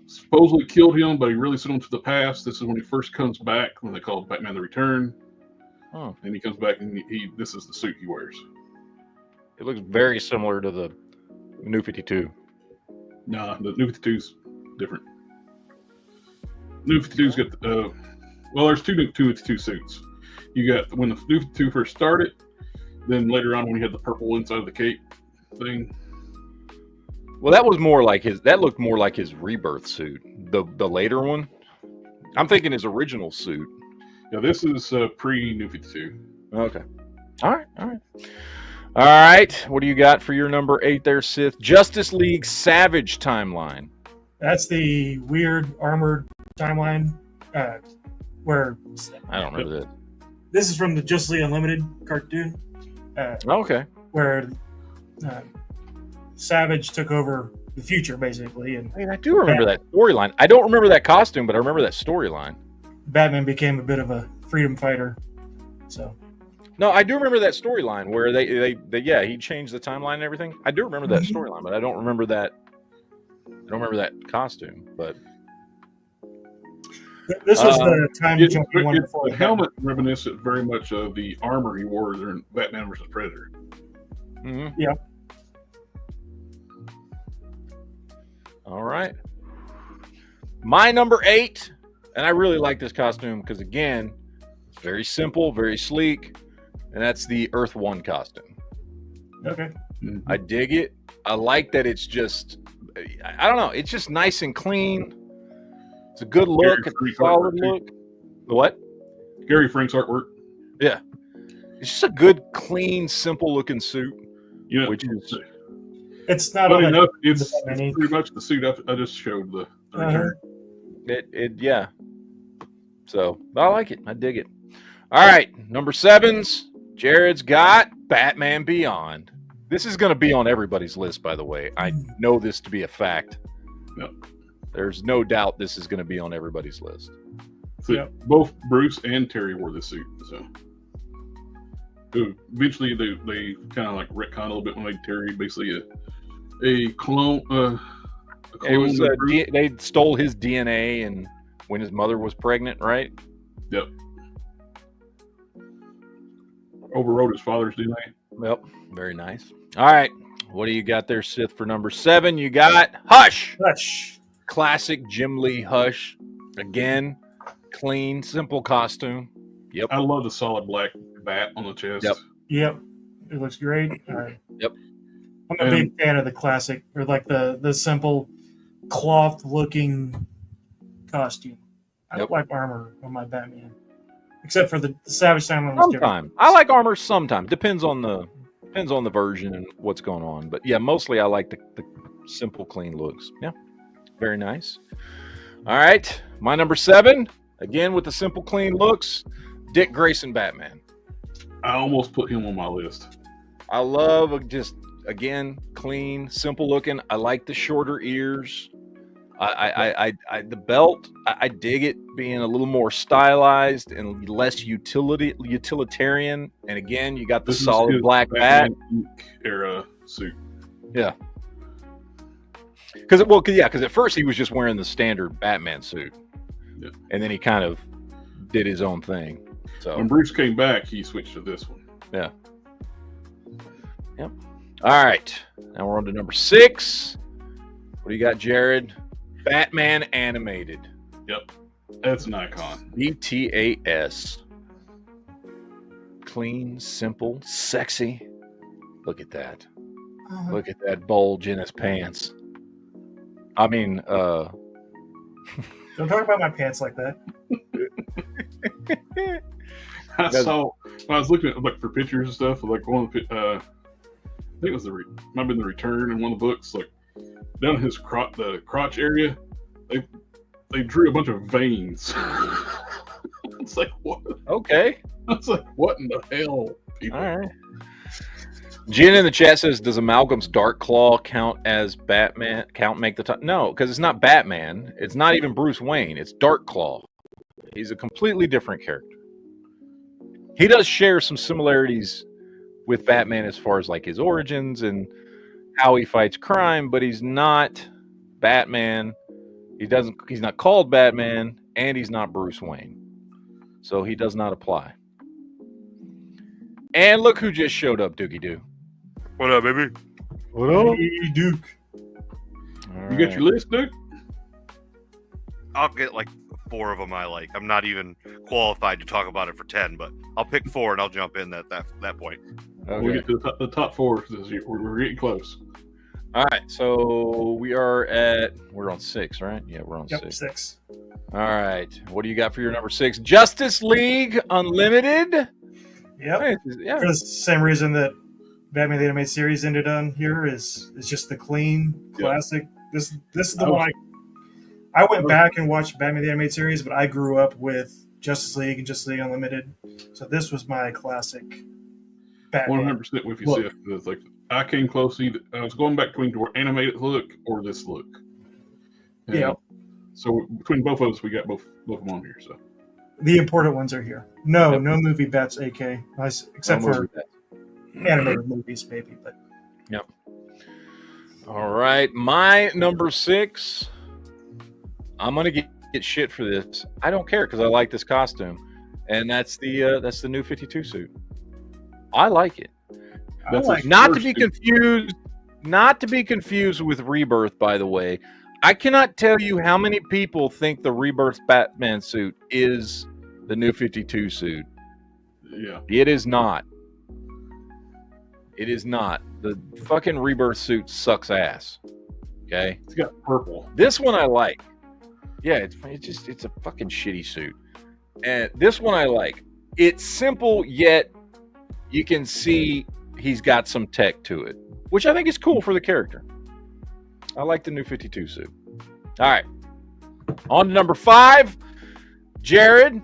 supposedly killed him, but he really sent him to the past. This is when he first comes back, when they call it Batman the Return. Oh. And he comes back and this is the suit he wears. It looks very similar to the New 52. Nah, the New 52's different. New 52's got there's two New 52 suits. You got when the New 52 first started, then later on when he had the purple inside of the cape thing. Well, that was more like that looked more like his rebirth suit. The later one. I'm thinking his original suit. Yeah, this is pre-New 52. Okay. All right. What do you got for your number 8 there, Sith? Justice League Savage timeline. That's the weird armored timeline where... I don't remember that. This is from the Justice League Unlimited cartoon. Okay. Where Savage took over the future, basically. And I mean, I do remember that storyline. I don't remember that costume, but I remember that storyline. Batman became a bit of a freedom fighter. So No, I do remember that storyline where they yeah, he changed the timeline and everything. I do remember that storyline, but I don't remember that. I don't remember that costume, but this was the time jump one the before helmet reminiscent very much of the armor he wore during Batman vs. Predator. Mm-hmm. Yeah. All right. My number 8, and I really like this costume because, again, it's very simple, very sleek, and that's the Earth 1 costume. Okay. I dig it. I like that it's just, I don't know, it's just nice and clean. It's a good look. It's a solid look. What? Gary Frank's artwork. Yeah. It's just a good, clean, simple-looking suit. You know, which is... It's not funny all enough, that it's pretty much the suit I just showed the return. Yeah. So, I like it. I dig it. All right. Number 7's, Jared's got Batman Beyond. This is going to be on everybody's list, by the way. I know this to be a fact. Yep. There's no doubt this is going to be on everybody's list. So both Bruce and Terry wore this suit. So eventually they kind of like retcon a little bit when they made Terry basically a clone. It was they stole his DNA and when his mother was pregnant, right? Yep. Overrode his father's DNA. Yep. Very nice. All right. What do you got there, Sith, for number 7? You got Hush. Hush. Classic Jim Lee Hush. Again, clean, simple costume. Yep. I love the solid black bat on the chest. Yep. It looks great. Yep. I'm a big fan of the classic, or like the simple cloth looking costume. I don't like armor on my Batman, except for the Savage Time. Sometimes I like armor. Sometimes depends on the version and what's going on. But yeah, mostly I like the simple, clean looks. Yeah, very nice. All right, my number 7 again with the simple, clean looks. Dick Grayson Batman. I almost put him on my list. I love just again clean, simple looking. I like the shorter ears. The belt. I dig it being a little more stylized and less utilitarian. And again, you got the solid black bat era suit. Yeah. Because at first he was just wearing the standard Batman suit, and then he kind of did his own thing. So when Bruce came back, he switched to this one. Yeah. Yep. All right. Now we're on to number 6. What do you got, Jared? Batman animated. Yep. That's an icon. BTAS. Clean, simple, sexy. Look at that. Look at that bulge in his pants. I mean, don't talk about my pants like that. I saw when I was looking at for pictures and stuff, like one of the I think it was might have been the return in one of the books, like down his the crotch area, they drew a bunch of veins. It's like what? Okay. It's like what in the hell, people? All right. Jen in the chat says, "Does Amalgam's Dark Claw count as Batman? Make the top?" No, because it's not Batman. It's not even Bruce Wayne. It's Dark Claw. He's a completely different character. He does share some similarities with Batman as far as like his origins and how he fights crime, but he's not Batman. He's not called Batman, and he's not Bruce Wayne. So he does not apply. And look who just showed up, Dookie Doo. What up, baby? What up? Hey, Duke. You got your list, Duke? I'll get like 4 of them I like. I'm not even qualified to talk about it for 10, but I'll pick 4 and I'll jump in at that point. Okay. We'll get to the top 4 because we're getting close. All right, so we're on 6, right? Yeah, we're on 6. All right, what do you got for your number 6? Justice League Unlimited. Yep. Yeah. For the same reason that Batman the Animated Series ended on here is just the clean classic. This is the one I went back and watched Batman the Animated Series, but I grew up with Justice League and Justice League Unlimited, so this was my classic Batman. 100% with you, Seth. It's like I came close. I was going back between the animated look or this look. And Yeah. So between both of us, we got both of them on here. So The important ones are here. No, Yep. no movie bets, AK. Except No for movie bet. animated movies, maybe. But Yep. All right, my number 6. I'm gonna get shit for this. I don't care because I like this costume, and that's the new 52 suit. I like it. I That's like. his Not to first be suit. confused, with Rebirth. By the way, I cannot tell you how many people think the Rebirth Batman suit is the new 52 suit. Yeah. It is not. It is not. The fucking Rebirth suit sucks ass. Okay. It's got purple. This one I like. Yeah, it's a fucking shitty suit. And this one I like. It's simple, yet you can see he's got some tech to it, which I think is cool for the character. I like the new 52 suit. All right. On to number 5. Jared.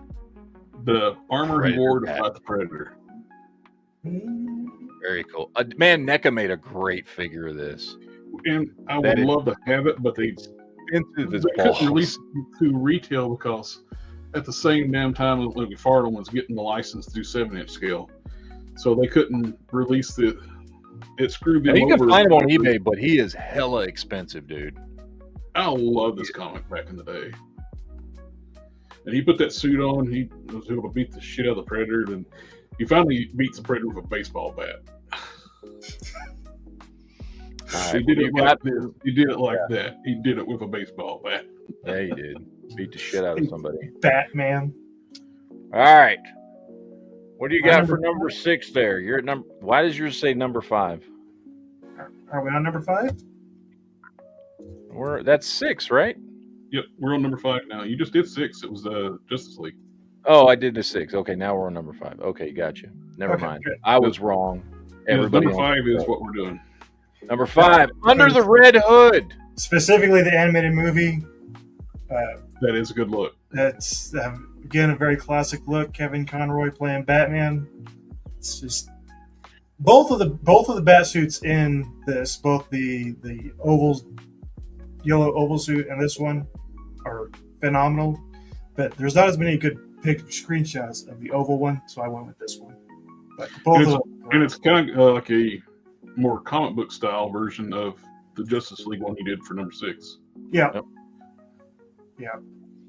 The armor he Predator wore to hat. fight the Predator. Very cool. Man, NECA made a great figure of this. And I That would is- love to have it, but they Into his couldn't balls. release it to retail because at the same damn time Lee McFarlane was getting the license to do 7-inch scale. So they couldn't release it. It screwed Now, them you can over. find him on eBay, but he is hella expensive, dude. I love this comic back in the day. And he put that suit on. He was able to beat the shit out of the Predator. And he finally beats the Predator with a baseball bat. All He right, did what it do you like got? this. He did it like that. He did it with a baseball bat. Yeah, he did. Beat the shit out of somebody. Batman. All right. What do you My got number for number 6 there? You're at number. Why does yours say number 5? Are we on number 5? That's 6, right? Yep, we're on number 5 now. You just did 6. It was Justice League. Oh, I did the 6. Okay, now we're on number 5. Okay, gotcha. Never Okay, mind. good. I was wrong. Everybody Number on 5 is what we're doing. number 5. Under the Red Hood. Specifically, the animated movie. That is a good look. That's again a very classic look. Kevin Conroy playing Batman. It's just both of the bat suits in this, both the yellow oval suit and this one, are phenomenal. But there's not as many good screenshots of the oval one, so I went with this one. But both of them, And it's kind of like a more comic book style version of the Justice League one he did for number 6. yeah, Yep. yeah,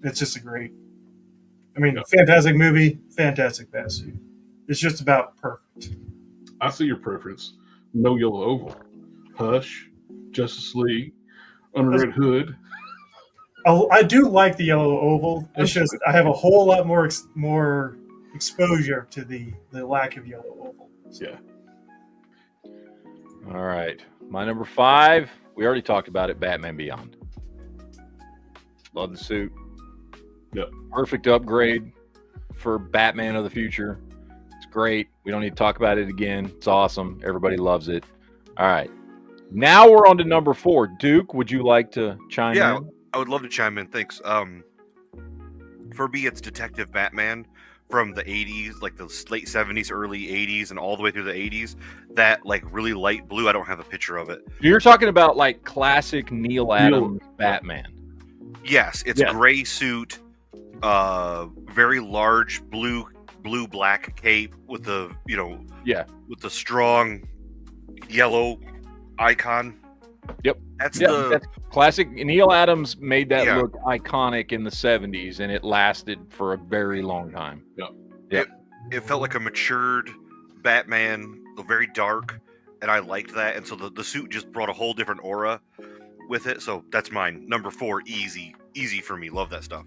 it's just a great. I mean, Yeah. fantastic movie, fantastic bat suit. It's just about perfect. I see your preference. No Yellow Oval. Hush. Justice League. Under Red Hood. I do like the yellow oval. It's just I have a whole lot more exposure to the lack of yellow oval. Yeah. All right. My number 5. We already talked about it. Batman Beyond. Love the suit. Yep. Perfect upgrade for Batman of the future. It's great. We don't need to talk about it again. It's awesome. Everybody loves it. All right. Now we're on to number 4. Duke, would you like to chime Yeah, in? I would love to chime in. Thanks. For me, it's Detective Batman from the 80s, like the late 70s, early 80s, and all the way through the 80s. That like really light blue. I don't have a picture of it. You're talking about like classic Neil Adams Batman. Yes, it's Yeah. gray suit, very large blue black cape with the with the strong yellow icon. Yep. That's Yeah, the that's classic. Neil Adams made that Yeah. look iconic in the 70s, and it lasted for a very long time. it felt like a matured Batman, very dark, and I liked that. And so the suit just brought a whole different aura with it. So that's mine. Number 4, easy for me. Love that stuff.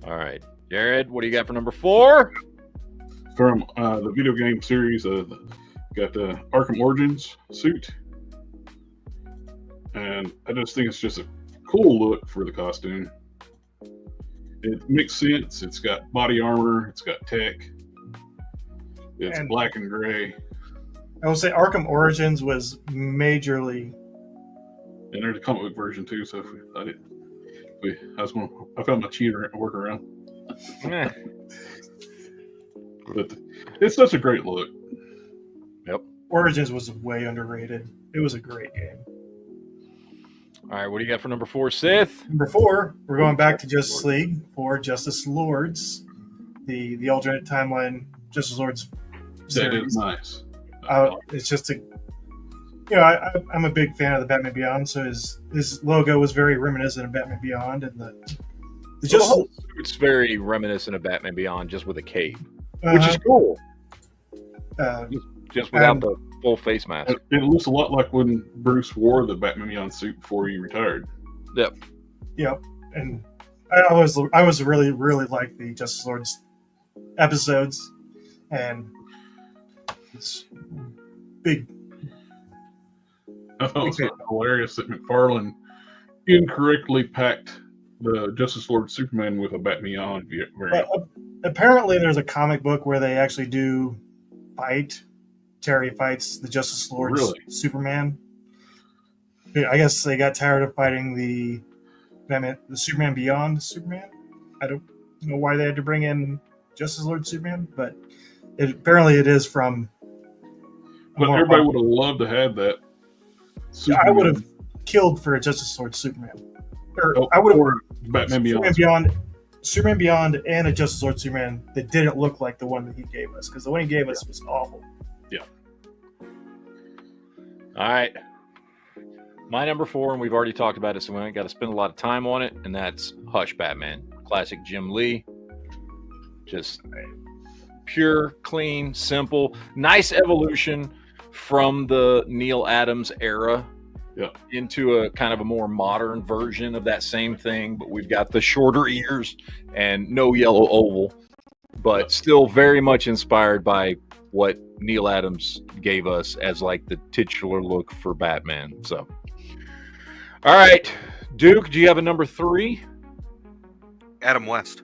All right. Jared, what do you got for number 4? From the video game series, got the Arkham Origins suit. And I just think it's just a cool look for the costume. It makes sense. It's got body armor. It's got tech. It's And- black and gray. I will say Arkham Origins was majorly. And there's a comic book version too. So I found my cheater workaround. Eh, But it's such a great look. Yep. Origins was way underrated. It was a great game. All right, what do you got for number 4, Sith? Number 4, we're going back to Justice League for Justice Lords, the alternate timeline Justice Lords series. That is nice. It's just I'm a big fan of the Batman Beyond, so his logo was very reminiscent of Batman Beyond, and The whole suit's very reminiscent of Batman Beyond, just with a cape, which is cool. Just without the full face mask. It looks a lot like when Bruce wore the Batman Beyond suit before he retired. Yep. And I was really like the Justice Lords episodes, and it's big. I thought it was hilarious that McFarlane incorrectly packed the Justice Lord Superman with a Batman Beyond variant. Apparently, there's a comic book where they actually do fight. Terry fights the Justice Lord Superman. I guess they got tired of fighting the Superman Beyond Superman. I don't know why they had to bring in Justice Lord Superman, but apparently it is from. But everybody would have loved to have that. I would have killed for a Justice Lord Superman. I would have Batman Beyond. Superman Beyond, and a Justice Lord Superman that didn't look like the one that he gave us, because the one he gave us was awful. Yeah. All right. My number 4, and we've already talked about it, so we ain't got to spend a lot of time on it, and that's Hush Batman. Classic Jim Lee. Just pure, clean, simple, nice evolution from the Neil Adams era into a kind of a more modern version of that same thing, but we've got the shorter ears and no yellow oval, but still very much inspired by what Neil Adams gave us as like the titular look for Batman. So, all right, Duke, do you have a number 3? Adam West.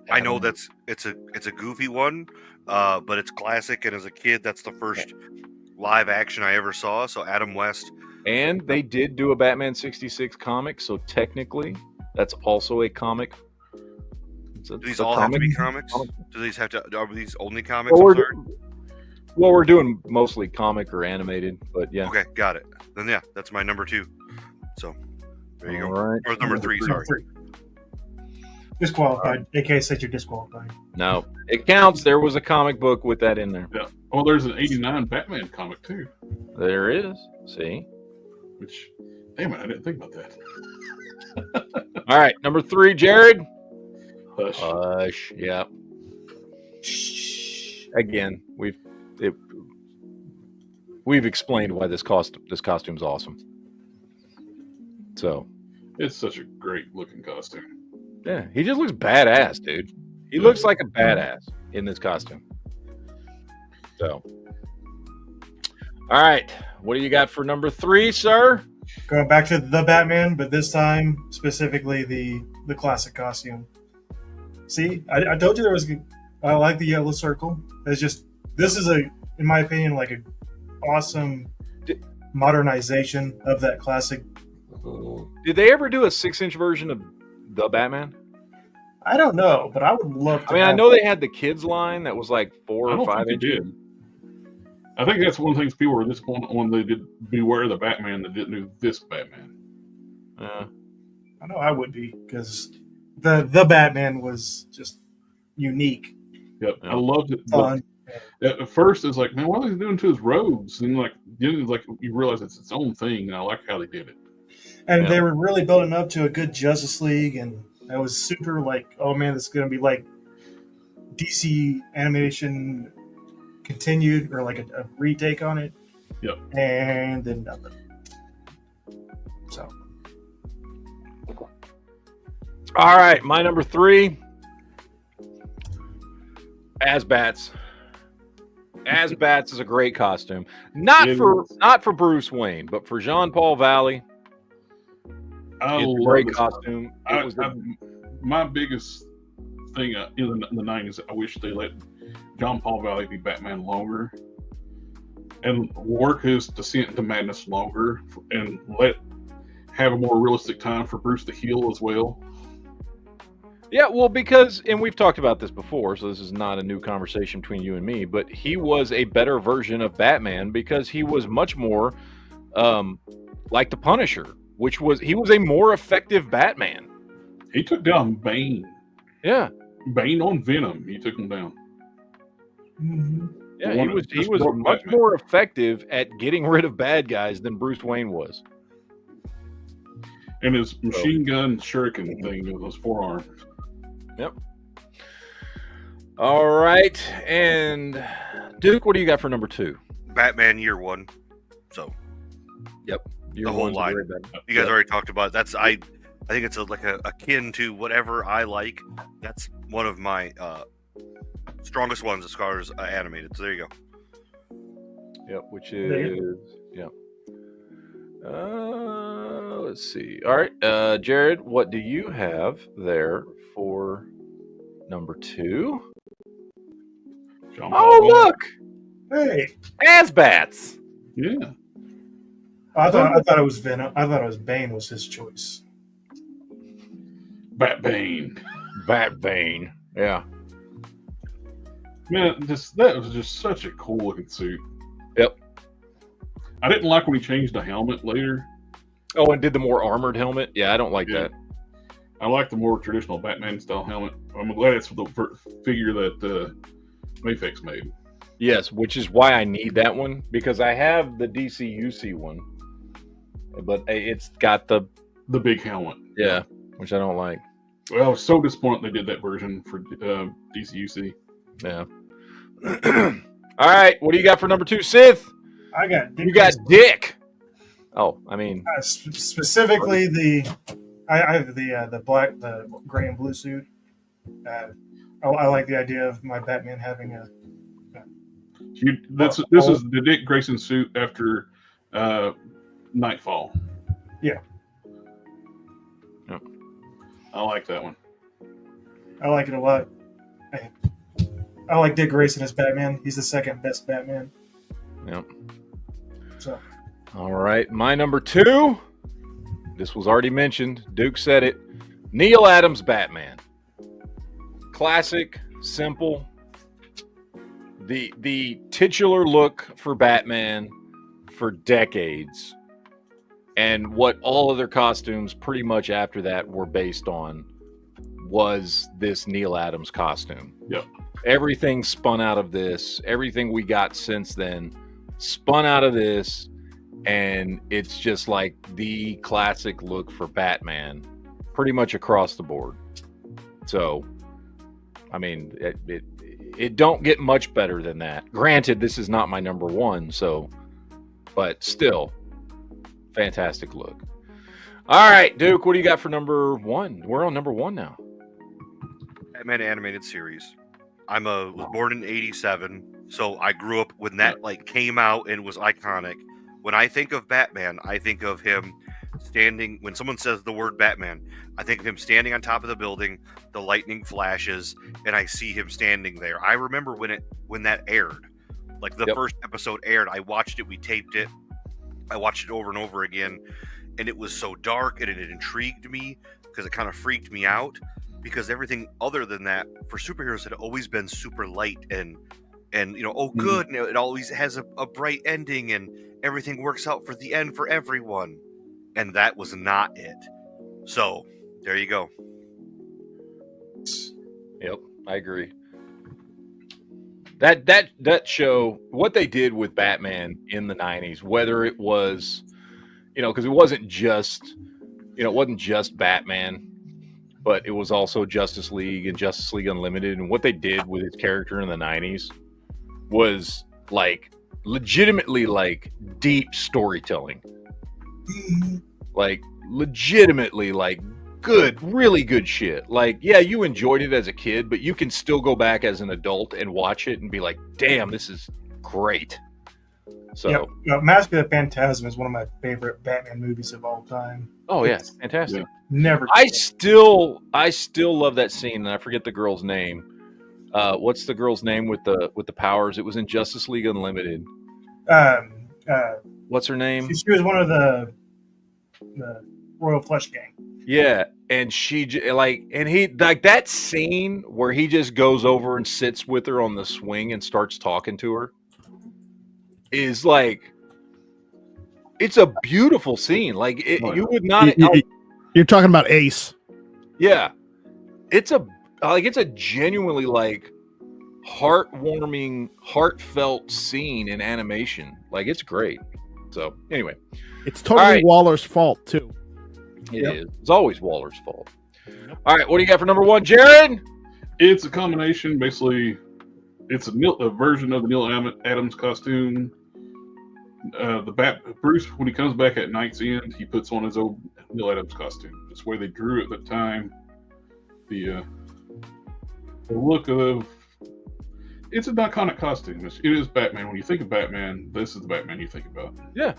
I know it's a goofy one, but it's classic, and as a kid, that's the first live action I ever saw. So Adam West. And they did do a Batman 66 comic, so technically that's also a comic. Do these all have to be comics? Do these have to? Are these only comics? Well, we're doing mostly comic or animated, but yeah. Okay, got it. Then yeah, that's my number 2. So there you All go. right. Or number 3, sorry. Disqualified. AK said you're disqualified. No, it counts. There was a comic book with that in there. Yeah. Oh, there's an '89 Batman comic too. There is. See. Which, damn it, I didn't think about that. All right, number 3, Jared. Hush. Hush. Yeah. Again, we've explained why this costume's awesome. So. It's such a great looking costume. Yeah, he just looks badass, dude. He looks like a badass in this costume. So, all right, what do you got for number 3, sir? Going back to the Batman, but this time specifically the classic costume. See, I told you I like the yellow circle. This is in my opinion, like a awesome modernization of that classic. Did they ever do a 6-inch version of the Batman? I don't know, but I would love to. I mean, I know they had the kids line that was like 4 or 5 inches. I think that's one of the things people were disappointed when they did Beware the Batman that didn't do this Batman. I know I would be, because the Batman was just unique. Yep, I loved it. Fun. At first, it's like, man, what are they doing to his robes? And then you realize it's its own thing, and I like how they did it. And they were really building up to a good Justice League, and I was super like, oh man, this is going to be like DC animation continued, or like a retake on it. Yep. And then nothing. So. All right, my number 3. As-Bats. As-Bats is a great costume. Not for Bruce Wayne, but for Jean-Paul Valley. It's a great costume. My biggest thing in the 90s, I wish they let John Paul Valley be Batman longer and work his descent into madness longer, and have a more realistic time for Bruce to heal as well. Yeah, well, because, and we've talked about this before, so this is not a new conversation between you and me, but he was a better version of Batman because he was much more like the Punisher, he was a more effective Batman. He took down Bane. Yeah. Bane on Venom. He took him down. Mhm. Yeah, One he was just broke much Batman. more effective at getting rid of bad guys than Bruce Wayne was. And his machine gun shuriken thing with those forearms. Yep. All right, and Duke, what do you got for number 2? Batman Year One. So Your whole one's a line. very bad- you guys already talked about it. That's I think it's like akin to whatever I like. That's one of my strongest ones as far as animated. So there you go. Yep, which There is let's see. All right, Jared, what do you have there for number 2? John Oh, Paul look, Hey, Asbats. Yeah. I thought it was Venom. I thought it was Bane was his choice. Batbane. Batbane. Yeah. Man, that was just such a cool looking suit. Yep. I didn't like when he changed the helmet later. Oh, and did the more armored helmet? Yeah, I don't like Yeah. that. I like the more traditional Batman style helmet. I'm glad it's the figure that Mayfix made. Yes, which is why I need that one because I have the DC-UC one, but it's got the big helmet. Yeah, which I don't like. Well, I was so disappointed they did that version for DCUC. Yeah. All right, what do you got for number 2, Sith? I got You got Dick. Oh, I mean, specifically I have the black, the gray and blue suit. I like the idea of my Batman having a. This is the Dick Grayson suit after Nightfall. Yeah. Yep. I like that one. I like it a lot. I like Dick Grayson as Batman. He's the second best Batman. Yep. So. All right, my number 2. This was already mentioned. Duke said it. Neil Adams Batman. Classic, simple. The titular look for Batman for decades, and what all of their costumes pretty much after that were based on was this Neil Adams costume. Yep. Everything spun out of this. Everything we got since then spun out of this, and it's just like the classic look for Batman pretty much across the board. So, I mean, it don't get much better than that. Granted, this is not my number 1, so, but still, fantastic look. All right, Duke, what do you got for number 1? We're on number 1 now. Batman animated series. Was born in '87, so I grew up when that came out and was iconic. When I think of Batman, I think of him standing. When someone says the word Batman, I think of him standing on top of the building. The lightning flashes, and I see him standing there. I remember when that aired, like the first episode aired. I watched it. We taped it. I watched it over and over again, and it was so dark, and it intrigued me because it kind of freaked me out. Because everything other than that for superheroes had always been super light and good, and it always has a bright ending, and everything works out for the end for everyone. And that was not it. So there you go. Yep, I agree. That show, what they did with Batman in the 90s, whether it was, because it wasn't just Batman, but it was also Justice League and Justice League Unlimited, and what they did with his character in the 90s was like legitimately like deep storytelling. Like legitimately like good, really good shit. Like, yeah, you enjoyed it as a kid, but you can still go back as an adult and watch it and be like, damn, this is great. So, Mask of the Phantasm is one of my favorite Batman movies of all time. Oh yeah, fantastic. Yeah. Never. I still love that scene, and I forget the girl's name. What's the girl's name with the powers? It was in Justice League Unlimited. What's her name? She was one of the Royal Flush Gang. Yeah, and and he like that scene where he just goes over and sits with her on the swing and starts talking to her is like, it's a beautiful scene. Like you would not. You're talking about Ace. Yeah, it's a genuinely like heartwarming, heartfelt scene in animation. Like it's great. So anyway, it's totally Waller's fault too. It is. It's always Waller's fault. All right, what do you got for number 1, Jared? It's a combination. Basically, it's a version of the Neil Adams costume. Bruce, when he comes back at Night's End, he puts on his old Neil Adams costume. It's where they drew it at the time. The look of it's an iconic costume. It is Batman. When you think of Batman, this is the Batman you think about. Yeah.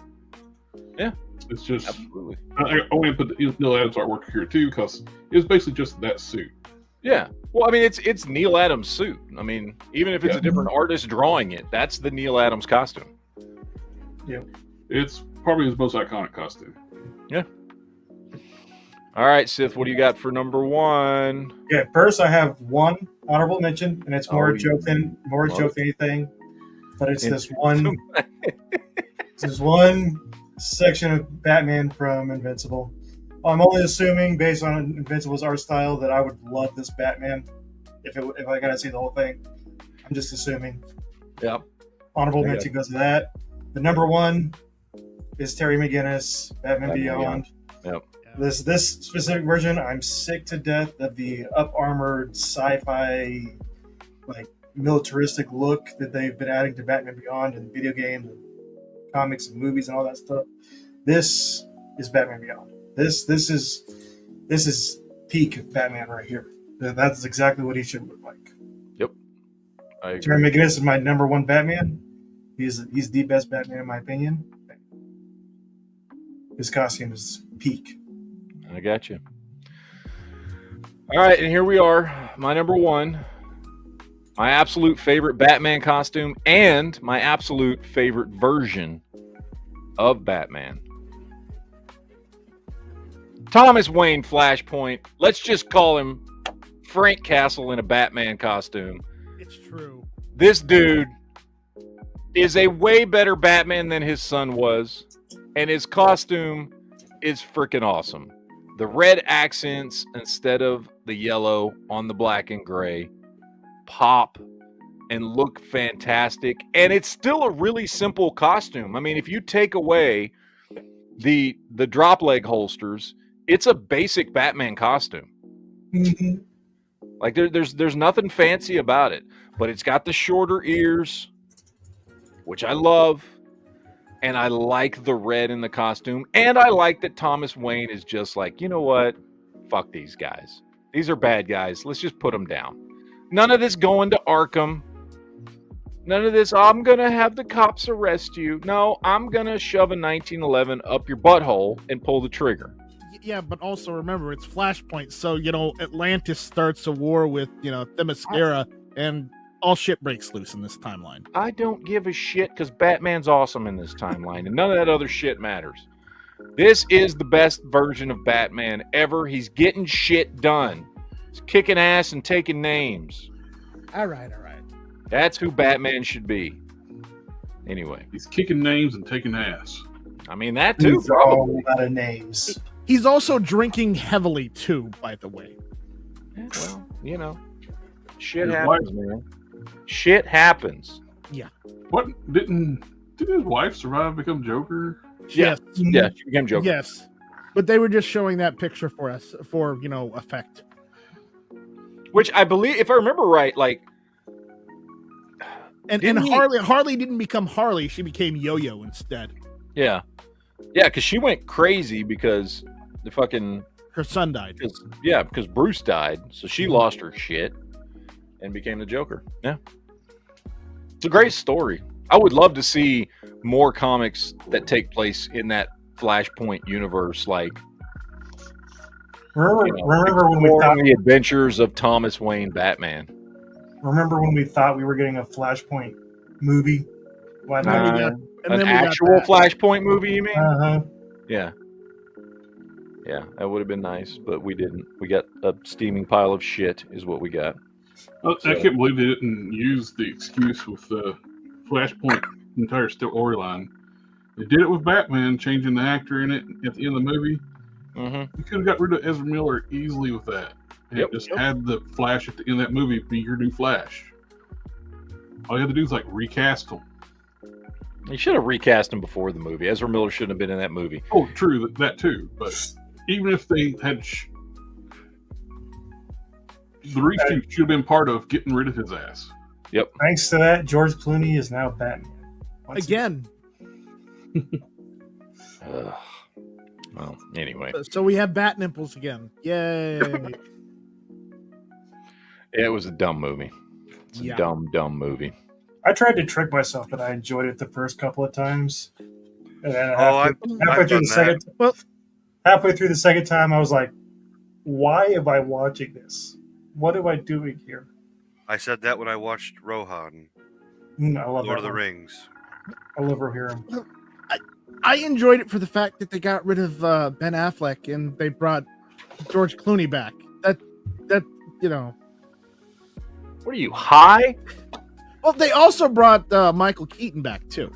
It's just absolutely. I only put the Neil Adams artwork here too because it's basically just that suit. Yeah. Well, I mean, it's Neil Adams' suit. I mean, even if it's a different artist drawing it, that's the Neil Adams costume. Yeah. It's probably his most iconic costume. Yeah. All right, Sith, what do you got for number 1? Yeah, first I have one honorable mention, and it's more a joke than anything. But it's this one section of Batman from Invincible. I'm only assuming, based on Invincible's art style, that I would love this Batman if I got to see the whole thing. I'm just assuming. Yep. Honorable mention goes to that. The number 1 is Terry McGinnis, Batman Beyond. Yep. This specific version, I'm sick to death of the up-armored sci-fi, like militaristic look that they've been adding to Batman Beyond in video games and comics and movies and all that stuff. This is Batman Beyond. This is peak Batman right here. That's exactly what he should look like. Yep. I agree. Terry McGinnis is my number 1 Batman. He's the best Batman in my opinion. His costume is peak. I got you. All right, and here we are. My number 1, my absolute favorite Batman costume, and my absolute favorite version of Batman. Thomas Wayne Flashpoint. Let's just call him Frank Castle in a Batman costume. It's true. This dude is a way better Batman than his son was, and his costume is freaking awesome. The red accents instead of the yellow on the black and gray pop and look fantastic, and it's still a really simple costume. I mean, if you take away the drop leg holsters, it's a basic Batman costume. Mm-hmm. Like there's nothing fancy about it, but it's got the shorter ears, which I love, and I like the red in the costume, and I like that Thomas Wayne is just like, you know what? Fuck these guys. These are bad guys. Let's just put them down. None of this going to Arkham. None of this, I'm going to have the cops arrest you. No, I'm going to shove a 1911 up your butthole and pull the trigger. Yeah, but also remember, it's Flashpoint, so, Atlantis starts a war with, Themyscira, and all shit breaks loose in this timeline. I don't give a shit because Batman's awesome in this timeline, and none of that other shit matters. This is the best version of Batman ever. He's getting shit done. He's kicking ass and taking names. All right. That's who Batman should be. Anyway. He's kicking names and taking ass. I mean, that too, He's probably. all out of names. He's also drinking heavily, too, by the way. Yeah, well, shit happens, man. Shit happens. Yeah. What didn't his wife survive and become Joker? Yes. Yeah, she became Joker. Yes. But they were just showing that picture for us for, effect. Which I believe, if I remember right, like, and Harley didn't become Harley, she became Yo-Yo instead. Yeah. Yeah, because she went crazy because her son died. Because Bruce died, so she lost her shit and became the Joker. Yeah. It's a great story. I would love to see more comics that take place in that Flashpoint universe, like remember when we thought the adventures of Thomas Wayne Batman. Remember when we thought we were getting a Flashpoint movie? An actual Flashpoint movie, you mean? Uh-huh. Yeah. Yeah, that would have been nice, but we didn't. We got a steaming pile of shit, is what we got. I can't believe they didn't use the excuse with the Flashpoint entire storyline. They did it with Batman, changing the actor in it at the end of the movie. Mm-hmm. You could have got rid of Ezra Miller easily with that. And Yep. just had the Flash at the end of that movie be your new Flash. All you had to do is like recast him. You should have recast him before the movie. Ezra Miller shouldn't have been in that movie. Oh, true, that too. But even if they had, the reshoot should have been part of getting rid of his ass. Yep. Thanks to that, George Clooney is now Batman. Again. Well, anyway. So we have bat nipples again. Yay. It was a dumb movie. It's a Yeah. dumb movie. I tried to trick myself that I enjoyed it the first couple of times, and then I've halfway through done the second, halfway through the second time, I was like, "Why am I watching this? What am I doing here?" I said that when I watched Rohan, I love Lord of that the one. Rings. I love Rohirrim. I enjoyed it for the fact that they got rid of Ben Affleck and they brought George Clooney back. That you know. What are you, high? Well, they also brought Michael Keaton back too,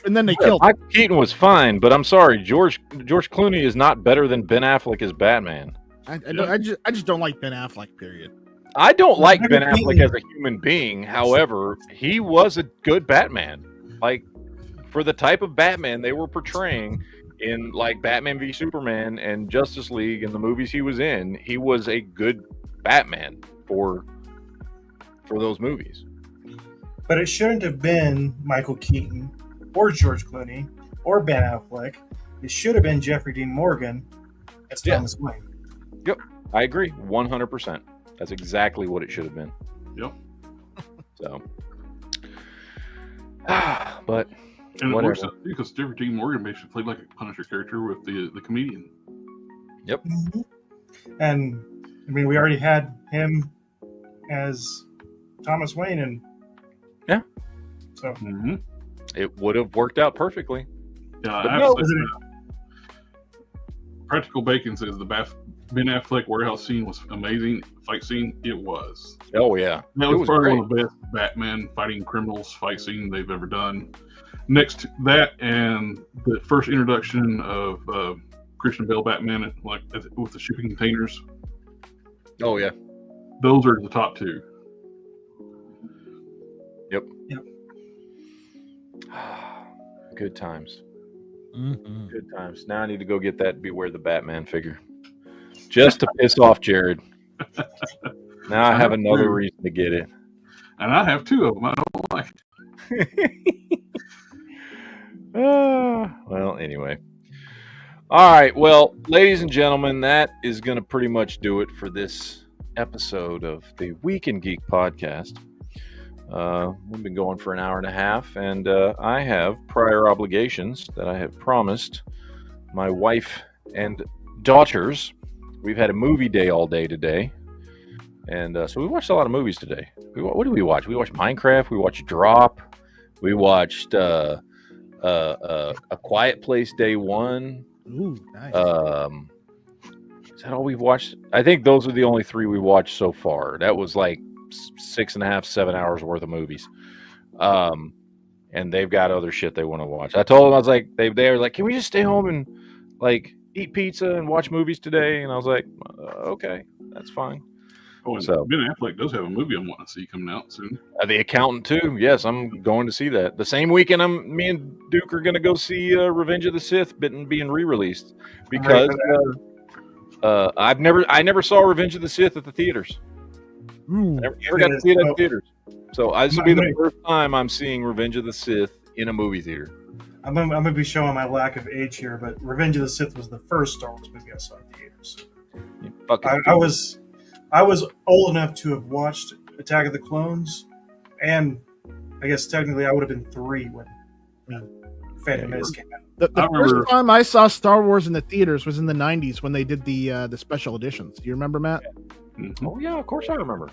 and then they killed him. Michael Keaton was fine, but I'm sorry, George Clooney is not better than Ben Affleck as Batman. I just don't like Ben Affleck. Period. I don't like Michael Ben Affleck Keaton- as a human being. However, he was a good Batman. Like, for the type of Batman they were portraying in like Batman v Superman and Justice League and the movies he was in, he was a good Batman for those movies. But it shouldn't have been Michael Keaton or George Clooney or Ben Affleck. It should have been Jeffrey Dean Morgan as Yeah. Thomas Wayne. I agree 100%. That's exactly what it should have been. Yep. So, but And it whatever. works out too, because Jeffrey Dean Morgan basically played like a Punisher character with the comedian. Mm-hmm. And I mean, we already had him as Thomas Wayne, and Yeah. So Mm-hmm. It would have worked out perfectly. Yeah, But I no, have to say, Practical Bacon says the Ben Affleck warehouse scene was amazing. Fight scene, it was. Oh yeah, That It was was probably great. one of the best Batman fighting criminals fight scene they've ever done. Next to that and the first introduction of Christian Bale Batman, like with the shipping containers, oh yeah. those are the top two. Good times. Mm-hmm. Good times. Now I need to go get that Beware the Batman figure, just to piss off Jared. Now I have another reason to get it. And I have two of them. I don't like it. Well, anyway. All right. Well, ladies and gentlemen, that is going to pretty much do it for this episode of the Week in Geek podcast. We've been going for an hour and a half, and I have prior obligations that I have promised my wife and daughters. We've had a movie day all day today, and so we watched a lot of movies today. What did we watch? We watched Minecraft. We watched Drop. We watched A Quiet Place Day 1. Ooh, nice. Is that all we've watched? I think those are the only three we watched so far. That was like 6.5, 7 hours worth of movies. And they've got other shit they want to watch. I told them, I was like, they were like, can we just stay home and like eat pizza and watch movies today? And I was like, okay, that's fine. Oh, and So- Ben Affleck does have a movie I'm wanting to see coming out soon. The Accountant too. Yes, I'm going to see that. The same weekend me and Duke are going to go see Revenge of the Sith being re-released because I never saw Revenge of the Sith at the theaters. Ooh. Never got to see it at the theaters. So this will be the Right. first time I'm seeing Revenge of the Sith in a movie theater. I'm gonna be showing my lack of age here, but Revenge of the Sith was the first Star Wars movie I saw in theaters. You fucking I was old enough to have watched Attack of the Clones, and I guess technically I would have been 3 when Phantom Menace came out. The I remember- first time I saw Star Wars in the theaters was in the 90s when they did the special editions. Do you remember, Matt? Mhm. Oh yeah, of course I remember.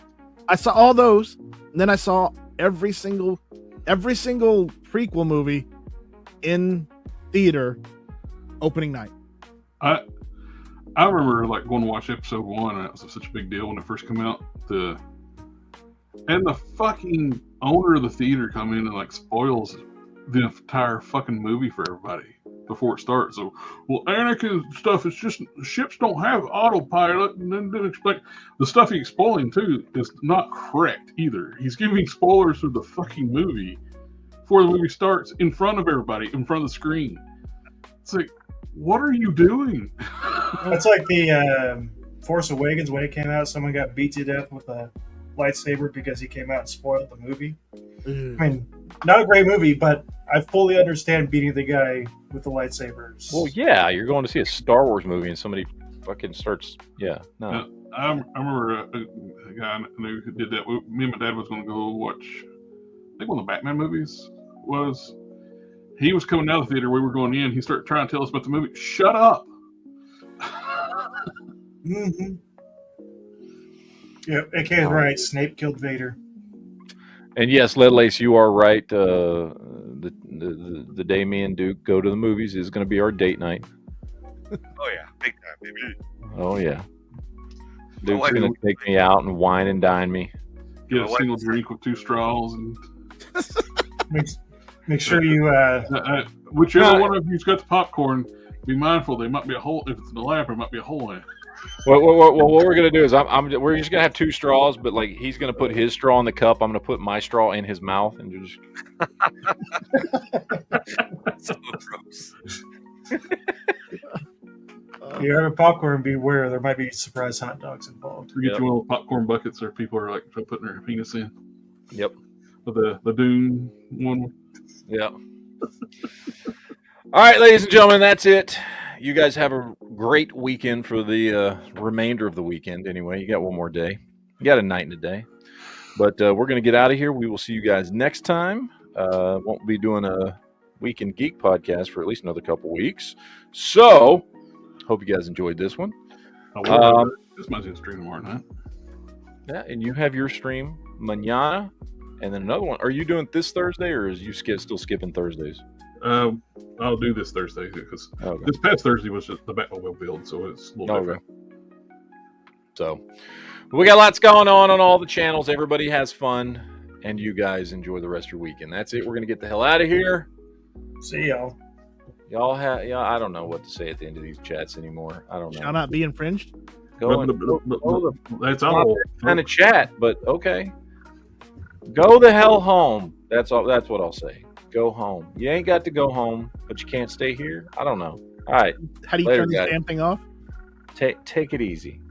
I saw all those, and then I saw every single prequel movie in theater opening night. I remember like going to watch episode 1, and it was such a big deal when it first came out. And the fucking owner of the theater come in and like spoils the entire fucking movie for everybody before it starts. So, well, Anakin stuff is just ships don't have autopilot, and then didn't expect the stuff he's spoiling too is not correct either. He's giving spoilers for the fucking movie before the movie starts in front of everybody, in front of the screen. It's like, what are you doing? That's like the Force Awakens when it came out. Someone got beat to death with a lightsaber because he came out and spoiled the movie. I mean, not a great movie, but I fully understand beating the guy with the lightsabers. Well, yeah, you're going to see a Star Wars movie and somebody fucking starts. Yeah, no. I remember a guy I knew who did that. Me and my dad was going to go watch, I think one of the Batman movies was. He was coming out of the theater. We were going in. He started trying to tell us about the movie. Shut up. Mm-hmm. Yeah, AK is right. Snape killed Vader. And yes, Ledlace, you are right. The day me and Duke go to the movies is going to be our date night. Oh yeah, big time, baby. Oh yeah. Duke's going to take me out and wine and dine me. Get a single drink with 2 straws and make sure you. Whichever one of you's got the popcorn, be mindful. There might be a hole. If it's in the lap, there might be a hole in it. Well, what we're gonna do is we're just gonna have 2 straws, but like he's gonna put his straw in the cup. I'm gonna put my straw in his mouth and just. So gross. You have a popcorn, beware. There might be surprise hot dogs involved. You get you one of the popcorn buckets, or people are like putting their penis in. Yep. With the Dune one. Yep. All right, ladies and gentlemen, that's it. You guys have a great weekend for the remainder of the weekend. Anyway, you got one more day. You got a night and a day. But we're going to get out of here. We will see you guys next time. Won't be doing a Weekend Geek podcast for at least another couple weeks. So, hope you guys enjoyed this one. This might be a stream tomorrow night. Yeah, and you have your stream mañana, and then another one. Are you doing it this Thursday, or is you still skipping Thursdays? I'll do this Thursday because this past Thursday was just the Batmobile build, so it's a little different. So, we got lots going on all the channels. Everybody has fun, and you guys enjoy the rest of your weekend. That's it. We're going to get the hell out of here. See y'all. Y'all have, I don't know what to say at the end of these chats anymore. I don't know. Shall not be infringed. That's all kind of chat, but okay. Go the hell home. That's all. That's what I'll say. Go home. You ain't got to go home, but you can't stay here. I don't know. All right. How do you turn this damn thing off? Take it easy.